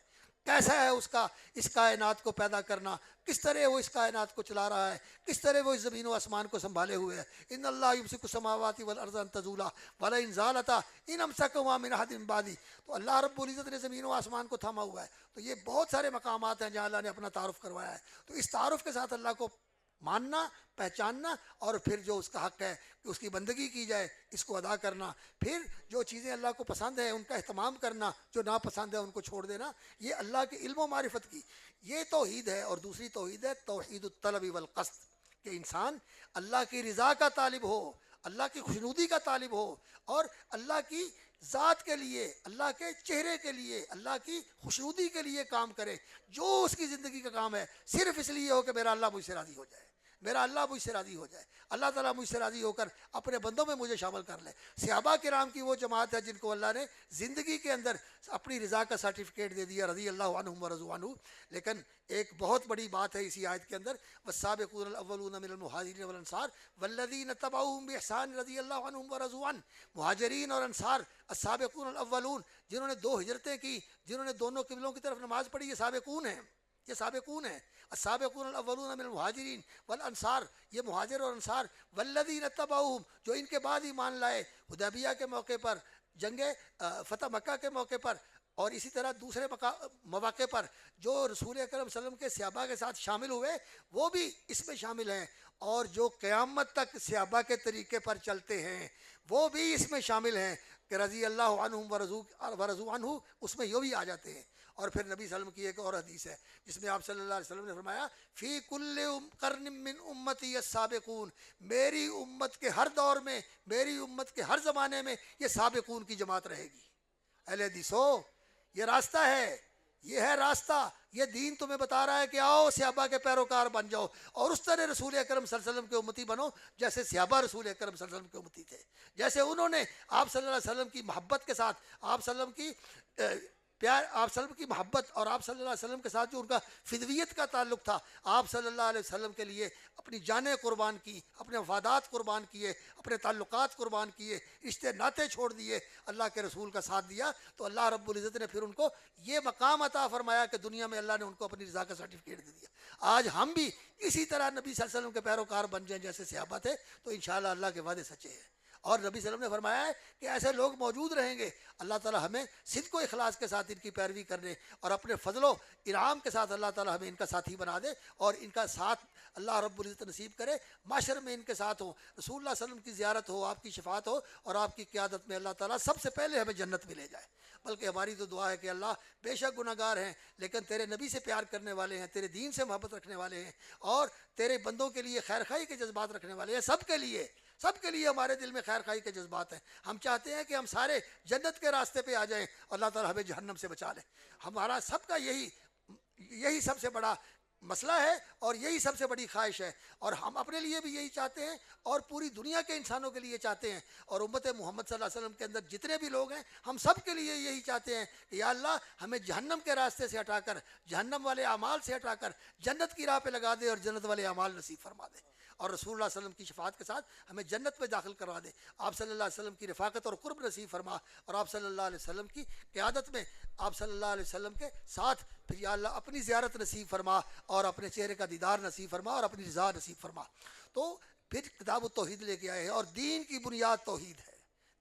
کیسا ہے اس کا اس کائنات کو پیدا کرنا، کس طرح وہ اس کائنات کو چلا رہا ہے، کس طرح وہ اس زمین و آسمان کو سنبھالے ہوئے ہے۔ ان اللہ یمسک السماوات والارض ان تزولا ولئن زالتا ان امسکہما من احد من بعدہ، تو اللہ رب العزت نے زمین و آسمان کو تھاما ہوا ہے۔ تو یہ بہت سارے مقامات ہیں جہاں اللہ نے اپنا تعارف کروایا ہے۔ تو اس تعارف کے ساتھ اللہ کو ماننا، پہچاننا، اور پھر جو اس کا حق ہے کہ اس کی بندگی کی جائے اس کو ادا کرنا، پھر جو چیزیں اللہ کو پسند ہیں ان کا اہتمام کرنا، جو ناپسند ہے ان کو چھوڑ دینا، یہ اللہ کے علم و معرفت کی یہ توحید ہے۔ اور دوسری توحید ہے توحید الطلب والقصد، کہ انسان اللہ کی رضا کا طالب ہو، اللہ کی خوشنودی کا طالب ہو، اور اللہ کی ذات کے لیے، اللہ کے چہرے کے لیے، اللہ کی خوشنودی کے لیے کام کرے۔ جو اس کی زندگی کا کام ہے صرف اس لیے ہو کہ میرا اللہ مجھ سے راضی ہو جائے، میرا اللہ مجھ سے راضی ہو جائے، اللہ تعالیٰ مجھ سے راضی ہو کر اپنے بندوں میں مجھے شامل کر لے۔ صحابہ کرام کی وہ جماعت ہے جن کو اللہ نے زندگی کے اندر اپنی رضا کا سرٹیفکیٹ دے دیا، رضی اللہ عنہم ورضوا عنہ۔ لیکن ایک بہت بڑی بات ہے اسی آیت کے اندر، والسابقون الاولون من المہاجرین والانصار والذین تبعوہم باحسان رضی اللہ عنہم ورضوا عنہ۔ مہاجرین اور انصار، السابقون الاولون، جنہوں نے 2 ہجرتیں کی، جنہوں نے دونوں قبلوں کی طرف نماز پڑھی، یہ سابقون ہیں، یہ سابقون ہیں۔ السابقون الاولون من المہاجرین والانصار، یہ مہاجر اور انصار، والذین اتبعوہم، جو ان کے بعد ایمان لائے حدیبیہ کے موقع پر، جنگ فتح مکہ کے موقع پر، اور اسی طرح دوسرے مواقع پر جو رسول اکرم صلی اللہ علیہ وسلم کے صحابہ کے ساتھ شامل ہوئے وہ بھی اس میں شامل ہیں، اور جو قیامت تک صحابہ کے طریقے پر چلتے ہیں وہ بھی اس میں شامل ہیں کہ رضی اللہ عنہم ورضوا عنہ، اس میں یہ بھی آ جاتے ہیں۔ اور پھر نبی صلی اللہ علیہ وسلم کی ایک اور حدیث ہے جس میں آپ صلی اللہ علیہ وسلم نے فرمایا، فی کل قرن من امتی السابقون، میری امت کے ہر دور میں، میری امت کے ہر زمانے میں یہ سابقون کی جماعت رہے گی۔ اہل حدیثو، یہ راستہ ہے، یہ ہے راستہ، یہ دین تمہیں بتا رہا ہے کہ آؤ صحابہ کے پیروکار بن جاؤ، اور اس طرح رسول اکرم صلی اللہ علیہ وسلم کے امتی بنو جیسے صحابہ رسول اکرم صلی اللہ علیہ وسلم کے امتی تھے، جیسے انہوں نے آپ صلی اللہ علیہ وسلم کی محبت کے ساتھ، آپ صلی اللہ علیہ وسلم کی پیار، آپ صلی اللہ علیہ وسلم کی محبت اور آپ صلی اللہ علیہ وسلم کے ساتھ جو ان کا فدویت کا تعلق تھا، آپ صلی اللہ علیہ وسلم کے لیے اپنی جانیں قربان کی، اپنے وفادات قربان کیے، اپنے تعلقات قربان کیے، رشتے ناطے چھوڑ دیے، اللہ کے رسول کا ساتھ دیا، تو اللہ رب العزت نے پھر ان کو یہ مقام عطا فرمایا کہ دنیا میں اللہ نے ان کو اپنی رضا کا سرٹیفکیٹ دے دیا۔ آج ہم بھی اسی طرح نبی صلی اللہ علیہ وسلم کے پیروکار بن جائیں جیسے صحابہ تھے، تو انشاءاللہ اللہ کے وعدے سچے ہیں۔ اور نبی صلی اللہ علیہ وسلم نے فرمایا ہے کہ ایسے لوگ موجود رہیں گے، اللہ تعالی ہمیں صدق و اخلاص کے ساتھ ان کی پیروی کرنے اور اپنے فضل و انعام کے ساتھ اللہ تعالی ہمیں ان کا ساتھی بنا دے، اور ان کا ساتھ اللہ رب العزت نصیب کرے، معاشر میں ان کے ساتھ ہو، رسول اللہ صلی اللہ علیہ وسلم کی زیارت ہو، آپ کی شفاعت ہو، اور آپ کی قیادت میں اللہ تعالیٰ سب سے پہلے ہمیں جنت میں لے جائے۔ بلکہ ہماری تو دعا ہے کہ اللہ بے شک گناہ گار ہیں لیکن تیرے نبی سے پیار کرنے والے ہیں، تیرے دین سے محبت رکھنے والے ہیں، اور تیرے بندوں کے لیے خیر خواہی کے جذبات رکھنے والے ہیں، سب کے لیے ہمارے دل میں خیر خواہی کے جذبات ہیں۔ ہم چاہتے ہیں کہ ہم سارے جنت کے راستے پہ آ جائیں، اللہ تعالیٰ ہمیں جہنم سے بچا لے۔ ہمارا سب کا یہی سب سے بڑا مسئلہ ہے اور یہی سب سے بڑی خواہش ہے، اور ہم اپنے لیے بھی یہی چاہتے ہیں اور پوری دنیا کے انسانوں کے لیے چاہتے ہیں، اور امت محمد صلی اللہ علیہ وسلم کے اندر جتنے بھی لوگ ہیں ہم سب کے لیے یہی چاہتے ہیں کہ یا اللہ ہمیں جہنم کے راستے سے ہٹا کر، جہنم والے اعمال سے ہٹا کر جنت کی راہ پہ لگا دے اور جنت والے اعمال نصیب فرما دے، اور رسول اللہ صلی اللہ علیہ وسلم کی شفاعت کے ساتھ ہمیں جنت میں داخل کروا دے۔ آپ صلی اللہ علیہ وسلم کی رفاقت اور قرب نصیب فرما، اور آپ صلی اللہ علیہ وسلم کی قیادت میں آپ صلی اللہ علیہ وسلم کے ساتھ پھر یا اللہ اپنی زیارت نصیب فرما، اور اپنے چہرے کا دیدار نصیب فرما، اور اپنی رضا نصیب فرما۔ تو پھر کتاب التوحید لے کے آئے ہیں، اور دین کی بنیاد توحید ہے،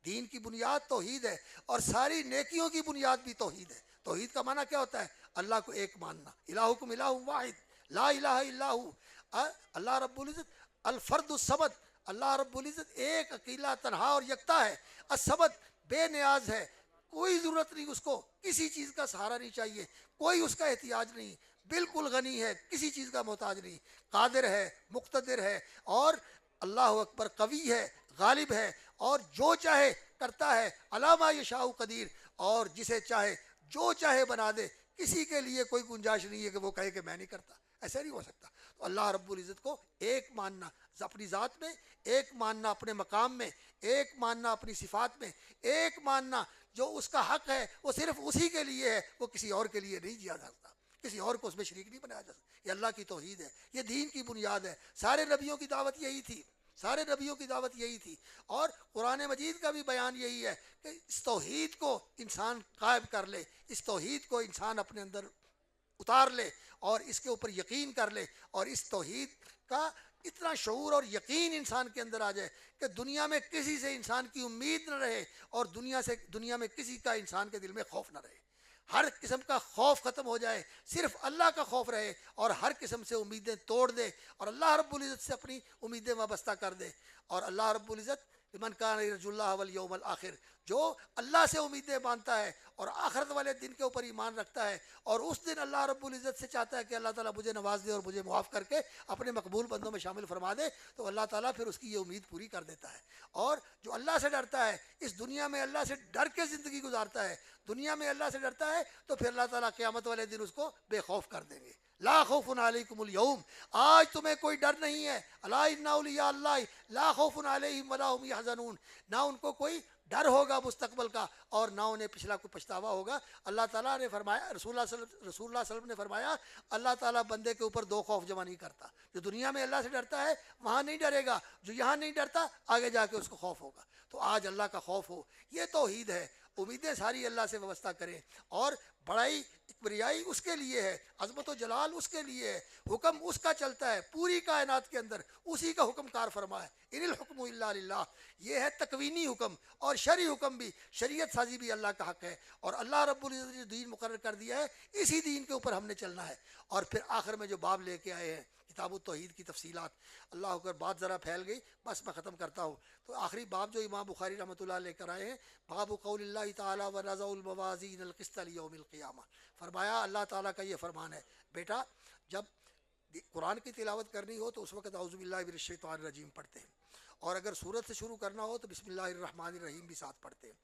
دین کی بنیاد توحید ہے، اور ساری نیکیوں کی بنیاد بھی توحید ہے۔ توحید کا معنی کیا ہوتا ہے؟ اللہ کو ایک ماننا، الہکم الہ واحد لا الہ الا ہو، اللہ رب العزت الفرد الصمد، اللہ رب العزت ایک اکیلا تنہا اور یکتا ہے، الصمد بے نیاز ہے، کوئی ضرورت نہیں اس کو، کسی چیز کا سہارا نہیں چاہیے، کوئی اس کا احتیاج نہیں، بالکل غنی ہے، کسی چیز کا محتاج نہیں، قادر ہے، مقتدر ہے، اور اللہ اکبر قوی ہے، غالب ہے، اور جو چاہے کرتا ہے، علامہ یشاء قدیر، اور جسے چاہے جو چاہے بنا دے، کسی کے لیے کوئی گنجائش نہیں ہے کہ وہ کہے کہ میں نہیں کرتا، ایسا نہیں ہو سکتا۔ تو اللہ رب العزت کو ایک ماننا اپنی ذات میں، ایک ماننا اپنے مقام میں، ایک ماننا اپنی صفات میں، ایک ماننا جو اس کا حق ہے وہ صرف اسی کے لیے ہے، وہ کسی اور کے لیے نہیں جا سکتا، کسی اور کو اس میں شریک نہیں بنایا جا سکتا۔ یہ اللہ کی توحید ہے، یہ دین کی بنیاد ہے۔ سارے نبیوں کی دعوت یہی تھی، سارے نبیوں کی دعوت یہی تھی، اور قرآن مجید کا بھی بیان یہی ہے کہ اس توحید کو انسان قائم کر لے، اس توحید کو انسان اپنے اندر اتار لے اور اس کے اوپر یقین کر لے، اور اس توحید کا اتنا شعور اور یقین انسان کے اندر آ جائے کہ دنیا میں کسی سے انسان کی امید نہ رہے، اور دنیا میں کسی کا انسان کے دل میں خوف نہ رہے، ہر قسم کا خوف ختم ہو جائے، صرف اللہ کا خوف رہے، اور ہر قسم سے امیدیں توڑ دے، اور اللہ رب العزت سے اپنی امیدیں وابستہ کر دے۔ اور اللہ رب العزت لمن کان یرجو اللہ والیوم الآخر، جو اللہ سے امیدیں باندھتا ہے اور آخرت والے دن کے اوپر ایمان رکھتا ہے، اور اس دن اللہ رب العزت سے چاہتا ہے کہ اللہ تعالیٰ مجھے نواز دے اور مجھے معاف کر کے اپنے مقبول بندوں میں شامل فرما دے، تو اللہ تعالیٰ پھر اس کی یہ امید پوری کر دیتا ہے۔ اور جو اللہ سے ڈرتا ہے، اس دنیا میں اللہ سے ڈر کے زندگی گزارتا ہے، دنیا میں اللہ سے ڈرتا ہے، تو پھر اللہ تعالیٰ قیامت والے دن اس کو بے خوف کر دیں گے۔ لا خوف علیکم اليوم، آج تمہیں کوئی ڈر نہیں ہے، الا ان اولیاء اللہ لا خوف علیہم ولا هم يحزنون، نہ ان کو کوئی ڈر ہوگا مستقبل کا، اور نہ انہیں پچھلا کوئی پچھتاوا ہوگا۔ اللہ تعالیٰ نے فرمایا، رسول اللہ صلی اللہ علیہ وسلم نے فرمایا، اللہ تعالیٰ بندے کے اوپر دو خوف جمع نہیں کرتا، جو دنیا میں اللہ سے ڈرتا ہے وہاں نہیں ڈرے گا، جو یہاں نہیں ڈرتا آگے جا کے اس کو خوف ہوگا۔ تو آج اللہ کا خوف ہو، یہ توحید ہے، امیدیں ساری اللہ سے وابستہ کریں، اور بڑائی کبریائی اس کے لیے ہے، عظمت و جلال اس کے لیے ہے، حکم اس کا چلتا ہے پوری کائنات کے اندر، اسی کا حکم کار فرما ہے، ان الحکم الا للہ، یہ ہے تکوینی حکم، اور شرعی حکم بھی، شریعت سازی بھی اللہ کا حق ہے، اور اللہ رب العزت نے جو دین مقرر کر دیا ہے اسی دین کے اوپر ہم نے چلنا ہے۔ اور پھر آخر میں جو باب لے کے آئے ہیں کتاب التوحید کی تفصیلات، اللہ اکبر، بات ذرا پھیل گئی، بس میں ختم کرتا ہوں۔ تو آخری باب جو امام بخاری رحمۃ اللہ لے کر آئے ہیں، باب قول اللہ تعالیٰ ونضع الموازین القسط لیوم القیامہ، فرمایا اللہ تعالیٰ کا یہ فرمان ہے، بیٹا جب قرآن کی تلاوت کرنی ہو تو اس وقت اعوذ باللہ من الشیطان الرجیم پڑھتے ہیں، اور اگر سورت سے شروع کرنا ہو تو بسم اللہ الرحمن الرحیم بھی ساتھ پڑھتے ہیں،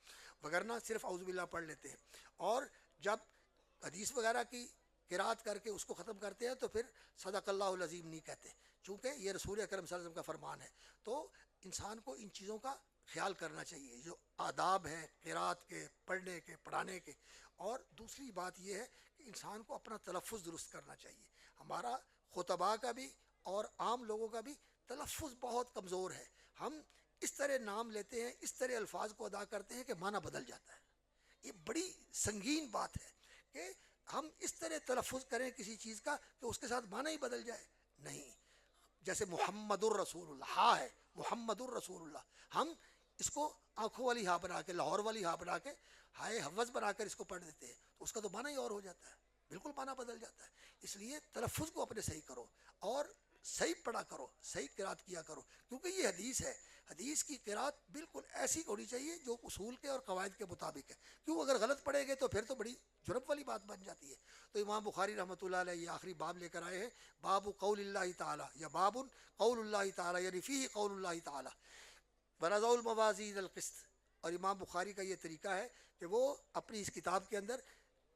وگرنہ صرف اعوذ باللہ پڑھ لیتے ہیں، اور جب حدیث وغیرہ کی قرات کر کے اس کو ختم کرتے ہیں تو پھر صدق اللہ العظیم نہیں کہتے، چونکہ یہ رسول اکرم صلی اللہ علیہ وسلم کا فرمان ہے۔ تو انسان کو ان چیزوں کا خیال کرنا چاہیے، جو آداب ہیں قرات کے، پڑھنے کے، پڑھانے کے۔ اور دوسری بات یہ ہے کہ انسان کو اپنا تلفظ درست کرنا چاہیے۔ ہمارا خطباء کا بھی اور عام لوگوں کا بھی تلفظ بہت کمزور ہے۔ ہم اس طرح نام لیتے ہیں، اس طرح الفاظ کو ادا کرتے ہیں کہ معنی بدل جاتا ہے۔ یہ بڑی سنگین بات ہے کہ ہم اس طرح تلفظ کریں کسی چیز کا کہ اس کے ساتھ معنی ہی بدل جائے۔ نہیں، جیسے محمد الرسول اللہ، ہاں ہے محمد الرسول اللہ، ہم اس کو آنکھوں والی ہاں بنا کے، لاہور والی ہاں بنا کے، ہائے حوض بنا کر اس کو پڑھ دیتے ہیں، تو اس کا تو معنی ہی اور ہو جاتا ہے، بالکل معنی بدل جاتا ہے۔ اس لیے تلفظ کو اپنے صحیح کرو اور صحیح پڑھا کرو، صحیح قرات کیا کرو، کیونکہ یہ حدیث ہے۔ حدیث کی قرات بالکل ایسی ہونی چاہیے جو اصول کے اور قواعد کے مطابق ہے، کیوں اگر غلط پڑھے گے تو پھر تو بڑی جرم والی بات بن جاتی ہے۔ تو امام بخاری رحمۃ اللہ علیہ یہ آخری باب لے کر آئے ہیں، باب قول اللہ تعالیٰ، یا باب قول اللہ تعالیٰ، یعنی فیہ قول اللہ تعالیٰ ونضع الموازین القسط۔ اور امام بخاری کا یہ طریقہ ہے کہ وہ اپنی اس کتاب کے اندر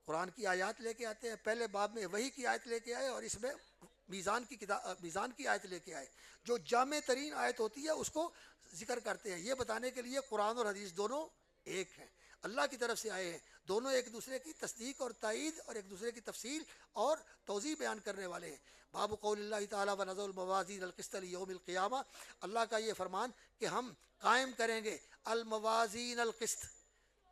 قرآن کی آیات لے کے آتے ہیں، پہلے باب میں وحی کی آیت لے کے آئے اور اس میں میزان کی آیت لے کے آئے، جو جامع ترین آیت ہوتی ہے اس کو ذکر کرتے ہیں، یہ بتانے کے لیے قرآن اور حدیث دونوں ایک ہیں، اللہ کی طرف سے آئے ہیں، دونوں ایک دوسرے کی تصدیق اور تائید اور ایک دوسرے کی تفصیل اور توضیح بیان کرنے والے ہیں۔ باب قول اللہ تعالیٰ ونضع الموازین القسط لیوم القیامہ، اللہ کا یہ فرمان کہ ہم قائم کریں گے الموازین القسط،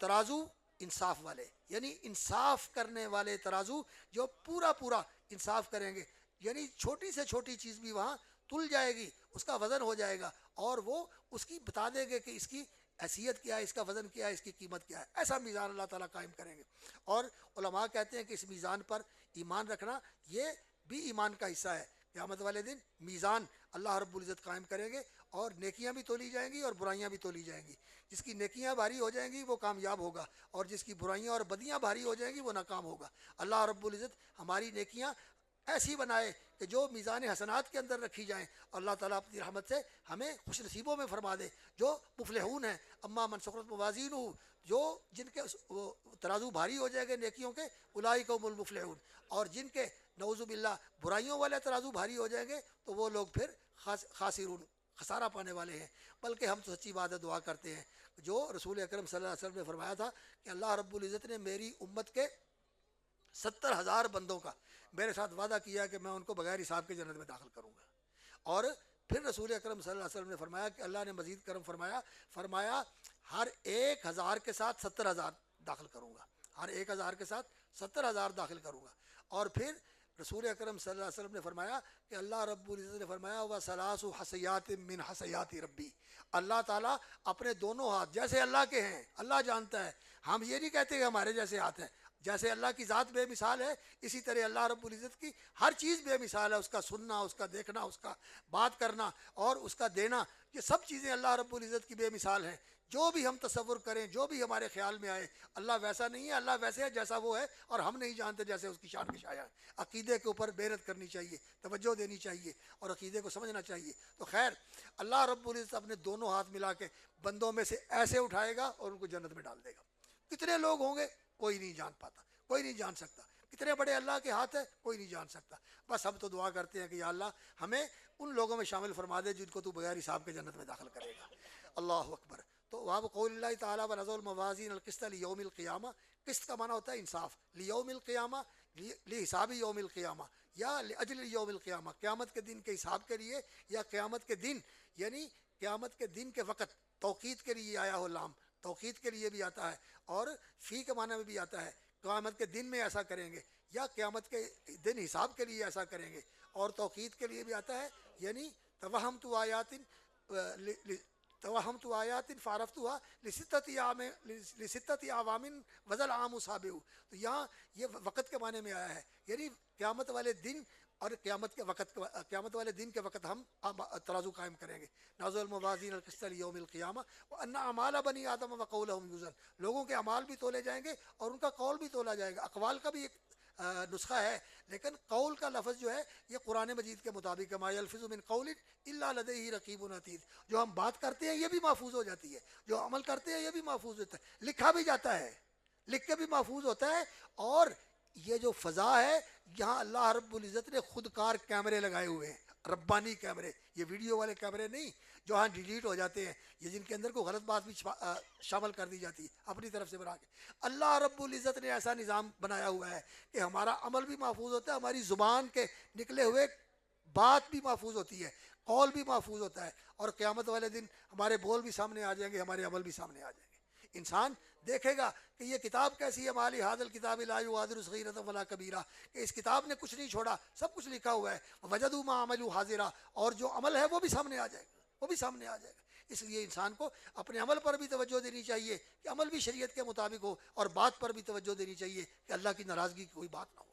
ترازو انصاف والے، یعنی انصاف کرنے والے ترازو جو پورا پورا انصاف کریں گے، یعنی چھوٹی سے چھوٹی چیز بھی وہاں تل جائے گی، اس کا وزن ہو جائے گا اور وہ اس کی بتا دیں گے کہ اس کی حیثیت کیا ہے، اس کا وزن کیا ہے، اس کی قیمت کیا ہے۔ ایسا میزان اللہ تعالیٰ قائم کریں گے۔ اور علماء کہتے ہیں کہ اس میزان پر ایمان رکھنا یہ بھی ایمان کا حصہ ہے۔ قیامت والے دن میزان اللہ رب العزت قائم کریں گے اور نیکیاں بھی تولی جائیں گی اور برائیاں بھی تولی جائیں گی۔ جس کی نیکیاں بھاری ہو جائیں گی وہ کامیاب ہوگا اور جس کی برائیاں اور بدیاں بھاری ہو جائیں گی وہ ناکام ہوگا۔ اللہ رب العزت ہماری نیکیاں ایسی بنائے کہ جو میزان حسنات کے اندر رکھی جائیں، اللہ تعالیٰ اپنی رحمت سے ہمیں خوش نصیبوں میں فرما دے جو مفلحون ہیں۔ اما من ثقلت موازینہ، جو جن کے ترازو بھاری ہو جائے گے نیکیوں کے، اولئک هم المفلحون، اور جن کے نعوذ باللہ برائیوں والے ترازو بھاری ہو جائیں گے تو وہ لوگ پھر خاسرون، خسارہ پانے والے ہیں۔ بلکہ ہم تو سچی بات ہے دعا کرتے ہیں جو رسول اکرم صلی اللہ علیہ وسلم نے فرمایا تھا کہ اللہ رب العزت نے میری امت کے 70,000 بندوں کا میرے ساتھ وعدہ کیا کہ میں ان کو بغیر حساب کے جنت میں داخل کروں گا۔ اور پھر رسول اکرم صلی اللہ علیہ وسلم نے فرمایا کہ اللہ نے مزید کرم فرمایا ہر 1,000 کے ساتھ 70,000 داخل کروں گا، ہر 1,000 کے ساتھ 70,000 داخل کروں گا۔ اور پھر رسول اکرم صلی اللہ علیہ وسلم نے فرمایا کہ اللہ رب العزت نے فرمایا وَثَلَاثُ حَسَيَاتٍ مِّنْ حَسَيَاتِ رَبِّي، اللہ تعالیٰ اپنے دونوں ہاتھ جیسے اللہ کے ہیں، اللہ جانتا ہے، ہم یہ نہیں کہتے کہ ہمارے جیسے ہاتھ ہیں، جیسے اللہ کی ذات بے مثال ہے اسی طرح اللہ رب العزت کی ہر چیز بے مثال ہے، اس کا سننا، اس کا دیکھنا، اس کا بات کرنا اور اس کا دینا، یہ سب چیزیں اللہ رب العزت کی بے مثال ہیں۔ جو بھی ہم تصور کریں، جو بھی ہمارے خیال میں آئے، اللہ ویسا نہیں ہے، اللہ ویسے ہے جیسا وہ ہے اور ہم نہیں جانتے جیسے اس کی شان کی شایا ہے۔ عقیدے کے اوپر محنت کرنی چاہیے، توجہ دینی چاہیے اور عقیدے کو سمجھنا چاہیے۔ تو خیر، اللہ رب العزت اپنے دونوں ہاتھ ملا کے بندوں میں سے ایسے اٹھائے گا اور ان کو جنت میں ڈال دے گا۔ کتنے لوگ ہوں گے کوئی نہیں جان پاتا، کوئی نہیں جان سکتا، کتنے بڑے اللہ کے ہاتھ ہیں کوئی نہیں جان سکتا۔ بس ہم تو دعا کرتے ہیں کہ یا اللہ ہمیں ان لوگوں میں شامل فرما دے جن کو تو بغیر حساب کے جنت میں داخل کرے گا۔ اللہ اکبر۔ تو واب قول اللہ تعالیٰ ونضع الموازین القسط لیوم القیامہ، قسط کا معنی ہوتا ہے انصاف، لیوم القیامہ لحساب یوم القیامہ یا لاجل یوم القیامہ، قیامت کے دن کے حساب کے لیے، یا قیامت کے دن یعنی قیامت کے دن کے وقت، توقید کے لیے آیا ہو لام، توقید کے لیے بھی آتا ہے اور فی کے معنی میں بھی آتا ہے، قیامت کے دن میں ایسا کریں گے یا قیامت کے دن حساب کے لیے ایسا کریں گے، اور توقید کے لیے بھی آتا ہے یعنی توہمت آیات فعرفتها لستة اعوام وذل عام صابئ۔ تو یہاں یہ وقت کے معنی میں آیا ہے، یعنی قیامت والے دن اور قیامت والے دن کے وقت ہم ترازو قائم کریں گے۔ نضع الموازین القسط لیوم القیامہ وان اعمال بنی آدم وقولهم یوزن، لوگوں کے اعمال بھی تولے جائیں گے اور ان کا قول بھی تولا جائے گا۔ اقوال کا بھی ایک نسخہ ہے، لیکن قول کا لفظ جو ہے یہ قرآن مجید کے مطابق ما یلفظ من قول الا لدیہ رقیب عتید، جو ہم بات کرتے ہیں یہ بھی محفوظ ہو جاتی ہے، جو عمل کرتے ہیں یہ بھی محفوظ ہوتا ہے، لکھا بھی جاتا ہے، لکھ کے بھی محفوظ ہوتا ہے۔ اور یہ جو فضا ہے یہاں اللہ رب العزت نے خود کار کیمرے لگائے ہوئے ہیں، ربانی کیمرے، یہ ویڈیو والے کیمرے نہیں جو ہاں ڈیلیٹ ہو جاتے ہیں، یہ جن کے اندر کوئی غلط بات بھی شامل کر دی جاتی ہے اپنی طرف سے بنا کے۔ اللہ رب العزت نے ایسا نظام بنایا ہوا ہے کہ ہمارا عمل بھی محفوظ ہوتا ہے، ہماری زبان کے نکلے ہوئے بات بھی محفوظ ہوتی ہے، قول بھی محفوظ ہوتا ہے، اور قیامت والے دن ہمارے بول بھی سامنے آ جائیں گے، ہمارے عمل بھی سامنے آ جائیں گے۔ انسان دیکھے گا کہ یہ کتاب کیسی ہے، مالی حاضر کتاب لا یغادر صغیرۃ ولا کبیرہ، کہ اس کتاب نے کچھ نہیں چھوڑا، سب کچھ لکھا ہوا ہے، وجدوا ما عملوا حاضرا، اور جو عمل ہے وہ بھی سامنے آ جائے گا، وہ بھی سامنے آ جائے گا۔ اس لیے انسان کو اپنے عمل پر بھی توجہ دینی چاہیے کہ عمل بھی شریعت کے مطابق ہو، اور بات پر بھی توجہ دینی چاہیے کہ اللہ کی ناراضگی کی کوئی بات نہ ہو۔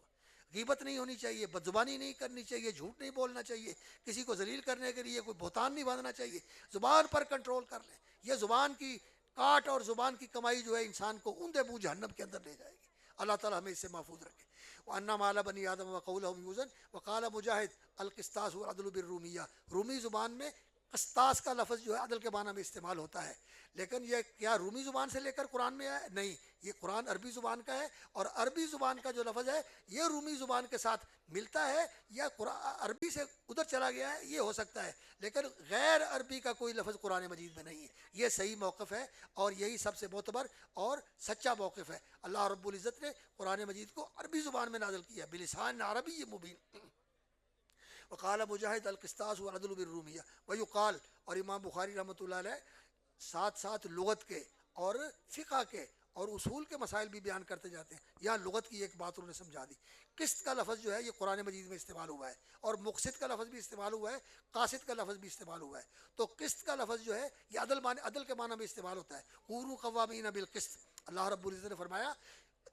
غیبت نہیں ہونی چاہیے، بدزبانی نہیں کرنی چاہیے، جھوٹ نہیں بولنا چاہیے، کسی کو ذلیل کرنے کے لیے کوئی بہتان نہیں باندھنا چاہیے، زبان پر کنٹرول کر لیں۔ یہ زبان کی کاٹ اور زبان کی کمائی جو ہے انسان کو اوندے منہ جہنم کے اندر لے جائے گی۔ اللہ تعالیٰ ہمیں اس سے محفوظ رکھے۔ وَأَنَّ مَالَ بَنِي آدَمَ وَقَوْلَهُمْ يُوزَنْ وَقَالَ مجاہد القسطاس والعدل بالرومیہ، رومی زبان میں قسطاس کا لفظ جو ہے عدل کے معنی میں استعمال ہوتا ہے، لیکن یہ کیا رومی زبان سے لے کر قرآن میں ہے؟ نہیں، یہ قرآن عربی زبان کا ہے، اور عربی زبان کا جو لفظ ہے یہ رومی زبان کے ساتھ ملتا ہے، یا عربی سے ادھر چلا گیا ہے، یہ ہو سکتا ہے، لیکن غیر عربی کا کوئی لفظ قرآن مجید میں نہیں ہے۔ یہ صحیح موقف ہے، اور یہی سب سے معتبر اور سچا موقف ہے۔ اللہ رب العزت نے قرآن مجید کو عربی زبان میں نازل کیا، بلسان عربی مبین۔ وقال مجاہد القسطاس والعدل بالرومیہ ویقال، اور امام بخاری رحمۃ اللہ علیہ ساتھ ساتھ لغت کے اور فقہ کے اور اصول کے مسائل بھی بیان کرتے جاتے ہیں۔ یہاں لغت کی ایک بات انہوں نے سمجھا دی، قسط کا لفظ جو ہے یہ قرآن مجید میں استعمال ہوا ہے، اور مقسط کا لفظ بھی استعمال ہوا ہے، قاسط کا لفظ بھی استعمال ہوا ہے۔ تو قسط کا لفظ جو ہے یہ عدل کے معنی میں استعمال ہوتا ہے، کونوا قوامین بالقسط۔ اللہ رب العزت نے فرمایا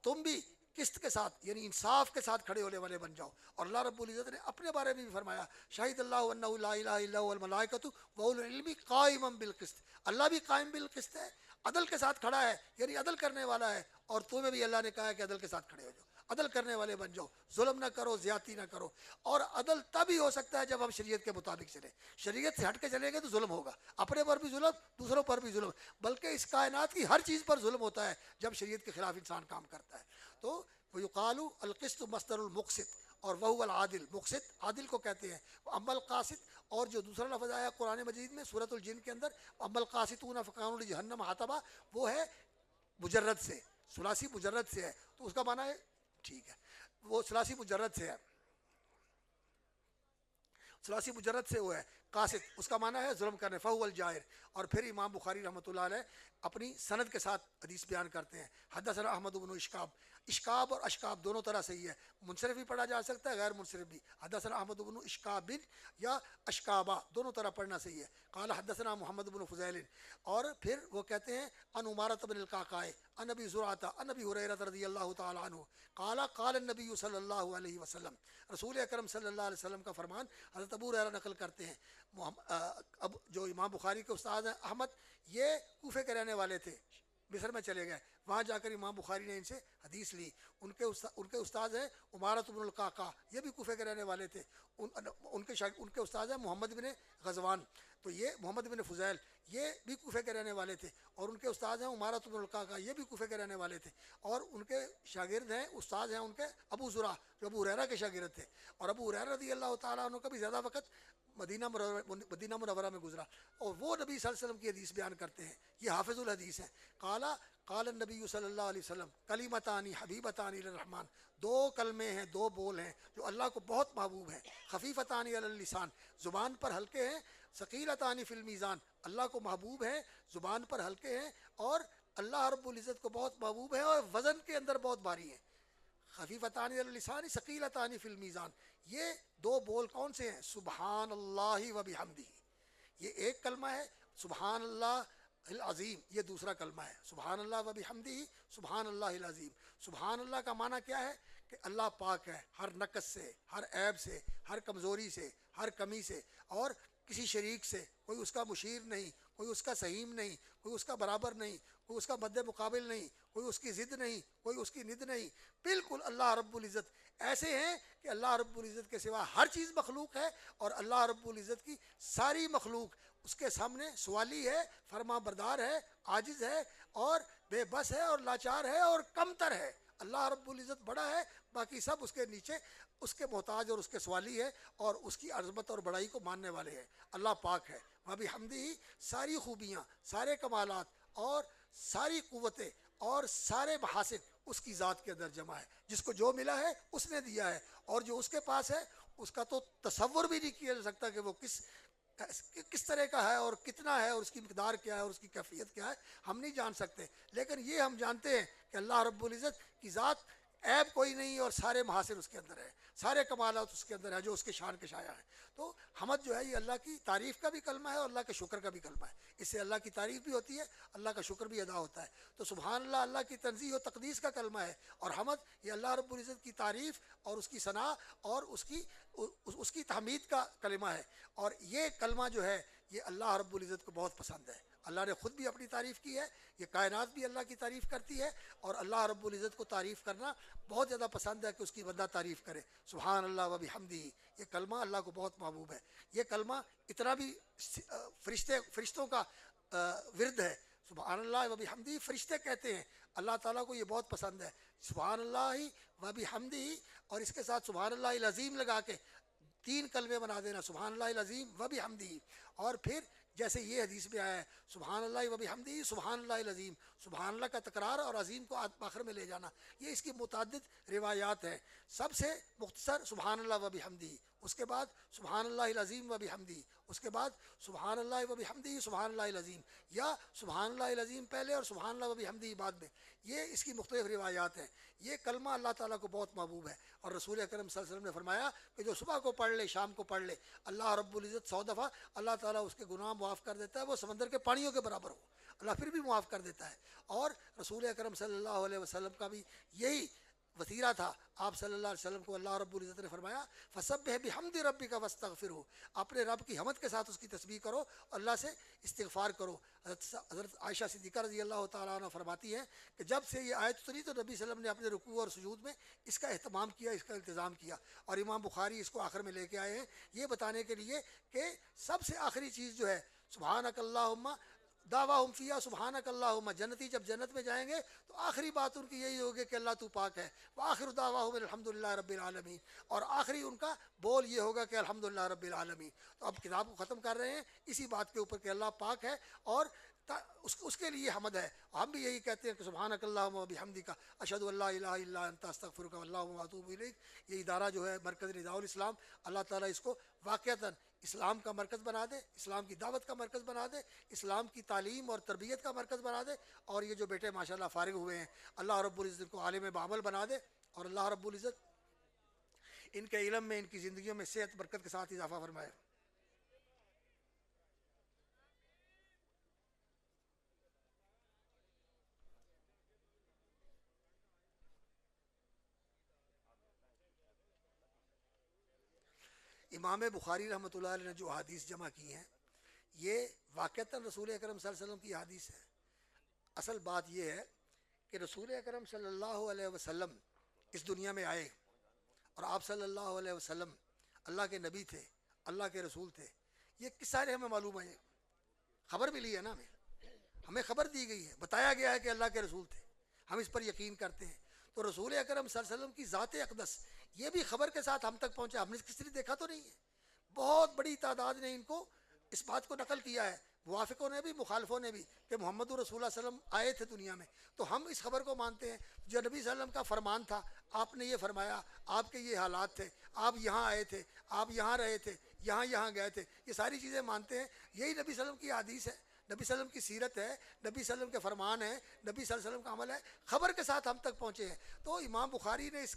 تم بھی قسط کے ساتھ یعنی انصاف کے ساتھ کھڑے ہونے والے بن جاؤ۔ اور اللہ رب العزت نے اپنے بارے میں بھی فرمایا شاہد اللہ انہ لا الہ الا هو الملائکۃ واولو العلم قائما بالقسط، اللہ بھی قائم بالقسط ہے، عدل کے ساتھ کھڑا ہے، یعنی عدل کرنے والا ہے، اور تمہیں بھی اللہ نے کہا ہے کہ عدل کے ساتھ کھڑے ہو جاؤ، عدل کرنے والے بن جاؤ، ظلم نہ کرو، زیادتی نہ کرو۔ اور عدل تب ہی ہو سکتا ہے جب ہم شریعت کے مطابق چلیں، شریعت سے ہٹ کے چلیں گے تو ظلم ہوگا، اپنے پر بھی ظلم، دوسروں پر بھی ظلم، بلکہ اس کائنات کی ہر چیز پر ظلم ہوتا ہے جب شریعت کے خلاف انسان کام کرتا ہے۔ تو ویقال القسط مصدر المقسط، اور وہو العادل، مقسط عادل کو کہتے ہیں۔ اما القاسط، اور جو دوسرا لفظ آیا قرآن مجید میں سورۃ الجن کے اندر اما القاسطون فکانوا لجہنم حطبا، وہ ہے مجرد سے، ثلاثی مجرد سے ہے، تو اس کا معنی ہے ٹھیک ہے، وہ ثلاثی مجرد سے ہے، ثلاثی مجرد سے وہ ہے قاسط، اس کا معنی ہے ظلم کرنے، فہو الجائر۔ اور پھر امام بخاری رحمۃ اللہ علیہ اپنی سند کے ساتھ حدیث بیان کرتے ہیں، حدثنا احمد بن اشکاب، اشکاب اور اشکاب دونوں طرح صحیح ہے، منصرف بھی پڑھا جا سکتا ہے، غیر منصرف بھی، حدثنا احمد بن اشکاب یا اشکابہ دونوں طرح پڑھنا صحیح ہے۔ قال حدثنا محمد بن فضیل، اور پھر وہ کہتے ہیں ان عمارۃ بن القعقاع عن ابی زرعۃ عن ابی ہریرہ رضی اللہ تعالی عنہ قال قال النبی صلی اللہ علیہ وسلم، رسول اکرم صلی اللہ علیہ وسلم کا فرمان حضرت ابو ہریرہ نقل کرتے ہیں۔ اب جو امام بخاری کے استاد ہیں احمد، یہ کوفے کے رہنے والے تھے، مصر میں چلے گئے، وہاں جا کر امام بخاری نے ان سے حدیث لی۔ ان کے استاد ہیں عمارۃ بن القعقاع، یہ بھی کوفے کے رہنے والے تھے، ان کے استاد ہیں محمد بن غزوان، تو یہ محمد بن فضیل یہ بھی کوفے کے رہنے والے تھے، اور ان کے استاد ہیں عمارۃ بن القعقاع، یہ بھی کوفے کے رہنے والے تھے، اور ان کے شاگرد ہیں، استاد ہیں ان کے ابو زرع جو ابو ہریرہ کے شاگرد تھے، اور ابو ہریرہ رضی اللہ تعالیٰ عنہ کا بھی زیادہ وقت مدینہ منورہ میں گزرا، اور وہ نبی صلی اللہ علیہ وسلم کی حدیث بیان کرتے ہیں، یہ حافظ الحدیث ہیں۔ قال النبی صلی اللہ علیہ وسلم کلمتان حبیبتان الی الرحمن، دو کلمے ہیں، دو بول ہیں جو اللہ کو بہت محبوب ہیں، خفیفتان علی اللسان، زبان پر ہلکے ہیں، ثقیلتان فی المیزان، اللہ کو محبوب ہیں، زبان پر ہلکے ہیں، اور اللہ رب العزت کو بہت محبوب ہیں، اور وزن کے اندر بہت بھاری ہیں۔ خفیفتان علی اللسان ثقیلتان فی المیزان، یہ دو بول کون سے ہیں؟ سبحان اللہ و بحمدہ، یہ ایک کلمہ ہے، سبحان اللہ العظیم یہ دوسرا کلمہ ہے، سبحان اللہ و بحمدہ سبحان اللہ العظیم۔ سبحان اللہ کا معنی کیا ہے؟ کہ اللہ پاک ہے ہر نقص سے، ہر عیب سے، ہر کمزوری سے، ہر کمی سے، اور کسی شریک سے، کوئی اس کا مشیر نہیں، کوئی اس کا سہیم نہیں، کوئی اس کا برابر نہیں، کوئی اس کا مد مقابل نہیں، کوئی اس کی ضد نہیں، کوئی اس کی ند نہیں، بالکل اللہ رب العزت ایسے ہیں کہ اللہ رب العزت کے سوا ہر چیز مخلوق ہے، اور اللہ رب العزت کی ساری مخلوق اس کے سامنے سوالی ہے، فرما بردار ہے، عاجز ہے، اور بے بس ہے، اور لاچار ہے، اور کمتر ہے، اللہ رب العزت بڑا ہے، باقی سب اس کے نیچے اس کے محتاج اور اس کے سوالی ہے، اور اس کی عظمت اور بڑائی کو ماننے والے ہیں۔ اللہ پاک ہے، وبحمدہ، ساری خوبیاں، سارے کمالات اور ساری قوتیں اور سارے محاسن اس کی ذات کے اندر جمع ہے۔ جس کو جو ملا ہے اس نے دیا ہے، اور جو اس کے پاس ہے اس کا تو تصور بھی نہیں کیا جا سکتا کہ وہ کس طرح کا ہے اور کتنا ہے اور اس کی مقدار کیا ہے اور اس کی کیفیت کیا ہے، ہم نہیں جان سکتے۔ لیکن یہ ہم جانتے ہیں کہ اللہ رب العزت کی ذات عیب کوئی نہیں، اور سارے محاسن اس کے اندر ہے، سارے کمالات اس کے اندر ہے جو اس کے شان کے شایع ہیں۔ تو حمد جو ہے یہ اللہ کی تعریف کا بھی کلمہ ہے اور اللہ کے شکر کا بھی کلمہ ہے۔ اس سے اللہ کی تعریف بھی ہوتی ہے، اللہ کا شکر بھی ادا ہوتا ہے۔ تو سبحان اللہ اللہ کی تنزیہ و تقدیس کا کلمہ ہے، اور حمد یہ اللہ رب العزت کی تعریف اور اس کی ثنا اور اس کی تحمید کا کلمہ ہے۔ اور یہ کلمہ جو ہے یہ اللہ رب العزت کو بہت پسند ہے۔ اللہ نے خود بھی اپنی تعریف کی ہے، یہ کائنات بھی اللہ کی تعریف کرتی ہے، اور اللہ رب العزت کو تعریف کرنا بہت زیادہ پسند ہے کہ اس کی بندہ تعریف کرے۔ سبحان اللہ و بحمدہ، یہ کلمہ اللہ کو بہت محبوب ہے۔ یہ کلمہ اتنا بھی فرشتوں کا ورد ہے۔ سبحان اللہ و بحمدہ فرشتے کہتے ہیں، اللہ تعالیٰ کو یہ بہت پسند ہے۔ سبحان اللہ و بحمدہ، اور اس کے ساتھ سبحان اللہ العظیم لگا کے 3 کلمے بنا دینا، سبحان اللہ العظیم و بحمدہ۔ اور پھر جیسے یہ حدیث میں آیا ہے سبحان اللہ و بحمدہ سبحان اللہ العظیم، سبحان اللہ کا تکرار اور عظیم کو آخر میں لے جانا، یہ اس کی متعدد روایات ہیں۔ سب سے مختصر سبحان اللہ و بحمدہ، اس کے بعد سبحان اللہ العظیم و بحمدہ، اس کے بعد سبحان اللہ و بحمدہ سبحان اللہ العظیم، یا سبحان اللہ العظیم پہلے اور سبحان اللہ و بحمدہ بعد میں۔ یہ اس کی مختلف روایات ہیں۔ یہ کلمہ اللہ تعالیٰ کو بہت محبوب ہے، اور رسول اکرم صلی اللہ علیہ وسلم نے فرمایا کہ جو صبح کو پڑھ لے شام کو پڑھ لے، اللہ رب العزت 100 دفعہ اللہ تعالیٰ اس کے گناہ معاف کر دیتا ہے، وہ سمندر کے پانیوں کے برابر ہو، اللہ پھر بھی معاف کر دیتا ہے۔ اور رسول اکرم صلی اللہ علیہ وسلم کا بھی یہی وسیلہ تھا۔ آپ صلی اللہ علیہ وسلم کو اللہ رب العزت نے فرمایا فسبح بحمد ربک واستغفرہ، اپنے رب کی حمد کے ساتھ اس کی تسبیح کرو، اللہ سے استغفار کرو۔ حضرت عائشہ صدیقہ رضی اللہ تعالیٰ عنہ فرماتی ہیں کہ جب سے یہ آیت اتری تو نبی صلی اللہ علیہ وسلم نے اپنے رکوع اور سجود میں اس کا اہتمام کیا، اس کا التزام کیا، اور امام بخاری اس کو آخر میں لے کے آئے ہیں یہ بتانے کے لیے کہ سب سے آخری چیز جو ہے سبحانک اللہم دعواہم فیہا سبحانک اللہم، جنتی جب جنت میں جائیں گے تو آخری بات ان کی یہی ہوگی کہ اللہ تو پاک ہے، وآخر دعواہم الحمدللہ رب العالمین، اور آخری ان کا بول یہ ہوگا کہ الحمدللہ رب العالمین۔ تو اب کتاب کو ختم کر رہے ہیں اسی بات کے اوپر کہ اللہ پاک ہے، اور اس کے لیے حمد ہے۔ ہم بھی یہی کہتے ہیں کہ سبحانک اللہم و بحمدک اشہد ان لا الہ الا انت استغفرک واللہم اتوب الیک۔ یہ ادارہ جو ہے مرکز نداء الاسلام، اللہ تعالیٰ اس کو واقعتاً اسلام کا مرکز بنا دے، اسلام کی دعوت کا مرکز بنا دے، اسلام کی تعلیم اور تربیت کا مرکز بنا دے، اور یہ جو بیٹے ماشاءاللہ فارغ ہوئے ہیں اللہ رب العزت کو عالم بعمل بنا دے، اور اللہ رب العزت ان کے علم میں، ان کی زندگیوں میں صحت برکت کے ساتھ اضافہ فرمائے۔ امام بخاری رحمۃ اللہ علیہ نے جو احادیث جمع کی ہیں یہ واقعتاً رسول اکرم صلی اللہ علیہ وسلم کی حدیث ہے۔ اصل بات یہ ہے کہ رسول اکرم صلی اللہ علیہ وسلم اس دنیا میں آئے، اور آپ صلی اللہ علیہ وسلم اللہ کے نبی تھے، اللہ کے رسول تھے۔ یہ کس سارے ہمیں معلوم ہے، خبر ملی ہے نا، ہمیں خبر دی گئی ہے، بتایا گیا ہے کہ اللہ کے رسول تھے، ہم اس پر یقین کرتے ہیں۔ تو رسول اکرم صلی اللہ علیہ وسلم کی ذات اقدس یہ بھی خبر کے ساتھ ہم تک پہنچا، ہم نے کسی نے دیکھا تو نہیں ہے۔ بہت بڑی تعداد نے ان کو اس بات کو نقل کیا ہے، موافقوں نے بھی مخالفوں نے بھی، کہ محمد رسول اللہ صلی اللہ علیہ وسلم آئے تھے دنیا میں، تو ہم اس خبر کو مانتے ہیں۔ جو نبی صلی اللہ علیہ وسلم کا فرمان تھا، آپ نے یہ فرمایا، آپ کے یہ حالات تھے، آپ یہاں آئے تھے، آپ یہاں رہے تھے، یہاں گئے تھے، یہ ساری چیزیں مانتے ہیں۔ یہی نبی صلی اللہ علیہ وسلم کی حدیث ہے، نبی صلی اللہ علیہ وسلم کی سیرت ہے، نبی صلی اللہ علیہ وسلم کے فرمان ہیں، نبی صلی اللہ علیہ وسلم کا عمل ہے، خبر کے ساتھ ہم تک پہنچے ہیں۔ تو امام بخاری نے اس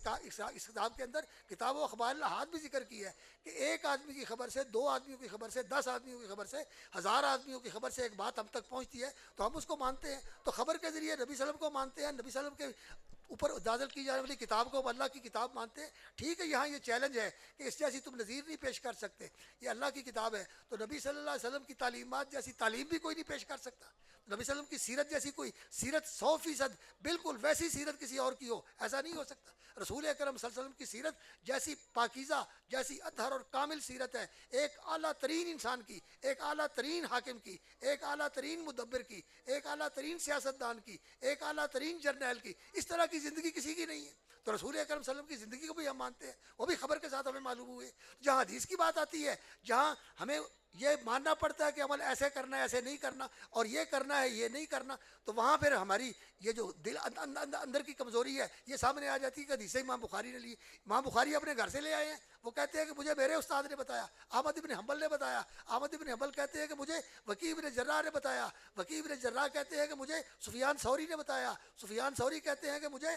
کتاب کے اندر کتاب و اخبار الاحاد بھی ذکر کی ہے کہ ایک آدمی کی خبر سے، 2 آدمیوں کی خبر سے، 10 آدمیوں کی خبر سے، 1000 آدمیوں کی خبر سے ایک بات ہم تک پہنچتی ہے تو ہم اس کو مانتے ہیں۔ تو خبر کے ذریعے نبی صلی اللہ علیہ وسلم کو مانتے ہیں، نبی صلی اللہ علیہ وسلم کے اوپر نازل کی جانے والی کتاب کو اللہ کی کتاب مانتے ہیں۔ ٹھیک ہے، یہاں یہ چیلنج ہے کہ اس جیسی تم نظیر نہیں پیش کر سکتے، یہ اللہ کی کتاب ہے، تو نبی صلی اللہ علیہ وسلم کی تعلیمات جیسی تعلیم بھی کوئی نہیں پیش کر سکتا۔ نبی صلی اللہ علیہ وسلم کی سیرت جیسی کوئی سیرت 100% بالکل ویسی سیرت کسی اور کی ہو، ایسا نہیں ہو سکتا۔ رسول اکرم صلی اللہ علیہ وسلم کی سیرت جیسی پاکیزہ، جیسی اطہر اور کامل سیرت ہے، ایک اعلیٰ ترین انسان کی، ایک اعلیٰ ترین حاکم کی، ایک اعلیٰ ترین مدبر کی، ایک اعلیٰ ترین سیاستدان کی، ایک اعلیٰ ترین جرنیل کی، اس طرح کی زندگی کسی کی نہیں ہے۔ تو رسول اکرم صلی اللہ علیہ وسلم کی زندگی کو بھی ہم مانتے ہیں، وہ بھی خبر کے ساتھ ہمیں معلوم ہوئے۔ جہاں حدیث کی بات آتی ہے، جہاں ہمیں یہ ماننا پڑتا ہے کہ عمل ایسے کرنا ہے، ایسے نہیں کرنا، اور یہ کرنا ہے، یہ نہیں کرنا، تو وہاں پھر ہماری یہ جو دل اندر کی کمزوری ہے یہ سامنے آ جاتی ہے کہ حدیث امام بخاری نے لی۔ امام بخاری اپنے گھر سے لے آئے ہیں، وہ کہتے ہیں کہ مجھے میرے استاد نے بتایا، احمد بن حنبل نے بتایا، احمد بن حنبل کہتے ہیں کہ مجھے وکیع بن جراح نے بتایا، وکیع بن جراح کہتے ہیں کہ مجھے سفیان ثوری نے بتایا، سفیان ثوری کہتے ہیں کہ مجھے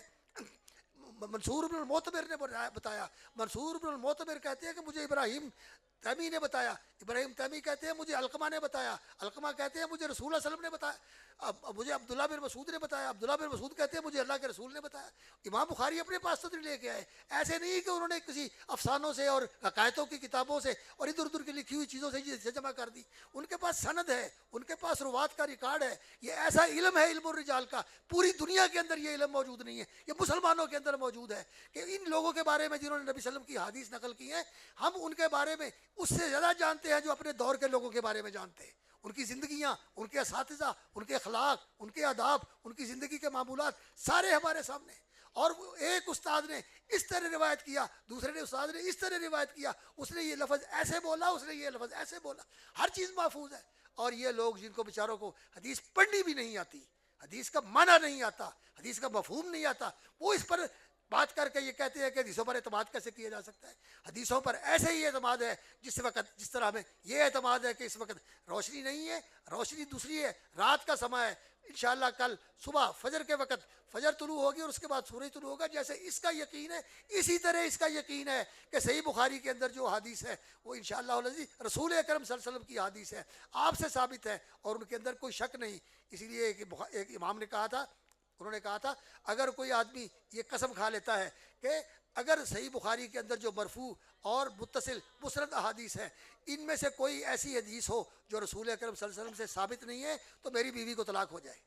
منصور بن المعتمر نے بتایا، منصور بن المعتمر کہتے ہیں کہ مجھے ابراہیم تیمی نے بتایا، ابراہیم تیمی کہتے ہیں مجھے علقمہ نے بتایا، علقمہ کہتے ہیں مجھے رسول اللہ صلی اللہ علیہ وسلم نے بتایا، اب مجھے عبداللہ بن مسعود نے بتایا، عبداللہ بن مسعود کہتے ہیں مجھے اللہ کے رسول نے بتایا۔ امام بخاری اپنے پاس تو لے کے آئے، ایسے نہیں کہ انہوں نے کسی افسانوں سے اور حکایتوں کی کتابوں سے اور ادھر ادھر کی لکھی ہوئی چیزوں سے جمع کر دی۔ ان کے پاس سند ہے، ان کے پاس روات کا ریکارڈ ہے، یہ ایسا علم ہے علم الرجال کا، پوری دنیا کے اندر یہ علم موجود نہیں ہے، یہ مسلمانوں کے اندر موجود ہے کہ ان لوگوں کے بارے میں جنہوں نے نبی صلی اللہ علیہ وسلم کی حدیث نقل کی ہیں، ہم ان کے بارے میں اس سے زیادہ جانتے ہیں جو اپنے دور کے لوگوں کے بارے میں جانتے ہیں۔ ان کی زندگیاں، ان کے اساتذہ، ان کے اخلاق، ان کے آداب، ان کی زندگی کے معمولات سارے ہمارے سامنے ہیں۔ اور وہ ایک استاد نے اس طرح روایت کیا، دوسرے نے استاد نے اس طرح روایت کیا، اس نے یہ لفظ ایسے بولا، اس نے یہ لفظ ایسے بولا، ہر چیز محفوظ ہے۔ اور یہ لوگ جن کو بیچاروں کو حدیث پڑھنی بھی نہیں آتی، حدیث کا معنی نہیں آتا، حدیث کا مفہوم نہیں آتا، وہ اس پر بات کر کے یہ کہتے ہیں کہ حدیثوں پر اعتماد کیسے کیا جا سکتا ہے۔ حدیثوں پر ایسے ہی اعتماد ہے جس طرح ہمیں یہ اعتماد ہے کہ اس وقت روشنی نہیں ہے، روشنی دوسری ہے، رات کا سماں ہے، انشاءاللہ کل صبح فجر کے وقت فجر طلوع ہوگی اور اس کے بعد سورج طلوع ہوگا۔ جیسے اس کا یقین ہے، اسی طرح اس کا یقین ہے کہ صحیح بخاری کے اندر جو حدیث ہے وہ انشاءاللہ رسول اکرم صلی اللہ علیہ وسلم کی حدیث ہے، آپ سے ثابت ہے اور ان کے اندر کوئی شک نہیں۔ اسی لیے ایک امام نے کہا تھا، انہوں نے کہا تھا اگر کوئی آدمی یہ قسم کھا لیتا ہے کہ اگر صحیح بخاری کے اندر جو مرفوع اور متصل مسند احادیث ہیں ان میں سے کوئی ایسی حدیث ہو جو رسول اکرم صلی اللہ علیہ وسلم سے ثابت نہیں ہے تو میری بیوی کو طلاق ہو جائے،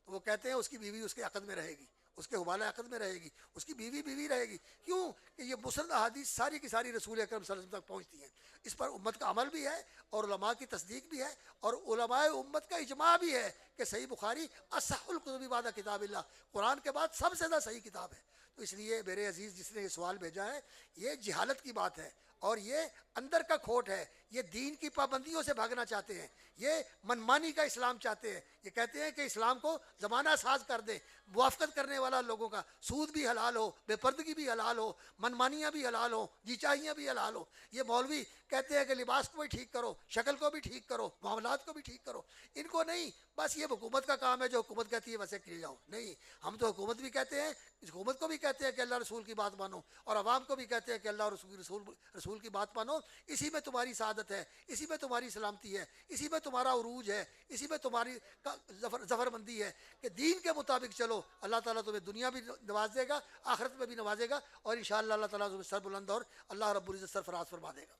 تو وہ کہتے ہیں اس کی بیوی اس کے عقد میں رہے گی، اس کے حوالہ عقد میں رہے گی، اس کی بیوی رہے گی۔ کیوں کہ یہ مسند احادیث ساری کی ساری رسول اکرم صلی اللہ علیہ وسلم تک پہنچتی ہیں، اس پر امت کا عمل بھی ہے اور علماء کی تصدیق بھی ہے اور علماء امت کا اجماع بھی ہے کہ صحیح بخاری اصح الکتب بعد کتاب اللہ، قرآن کے بعد سب سے زیادہ صحیح کتاب ہے۔ تو اس لیے میرے عزیز جس نے یہ سوال بھیجا ہے یہ جہالت کی بات ہے اور یہ اندر کا کھوٹ ہے، یہ دین کی پابندیوں سے بھاگنا چاہتے ہیں، یہ منمانی کا اسلام چاہتے ہیں، یہ کہتے ہیں کہ اسلام کو زمانہ ساز کر دیں، موافقت کرنے والا لوگوں کا، سود بھی حلال ہو، بے پردگی بھی حلال ہو، منمانیاں بھی حلال ہو، جی چاہیاں بھی حلال ہو۔ یہ مولوی کہتے ہیں کہ لباس کو بھی ٹھیک کرو، شکل کو بھی ٹھیک کرو، معاملات کو بھی ٹھیک کرو، ان کو نہیں، بس یہ حکومت کا کام ہے، جو حکومت کہتی ہے ویسے کیے جاؤ۔ نہیں، ہم تو حکومت بھی کہتے ہیں، حکومت کو بھی کہتے ہیں کہ اللہ رسول کی بات مانو اور عوام کو بھی کہتے ہیں کہ اللہ رسول کی بات مانو، اسی میں تمہاری سعادت ہے، اسی میں تمہاری سلامتی ہے، اسی میں تمہارا عروج ہے، اسی میں تمہاری ظفر مندی ہے کہ دین کے مطابق چلو، اللہ تعالیٰ تمہیں دنیا بھی نواز دے گا، آخرت میں بھی نوازے گا اور انشاءاللہ اللہ تعالیٰ تمہیں سر بلند اور اللہ رب العزت سرفراز فرما دے گا۔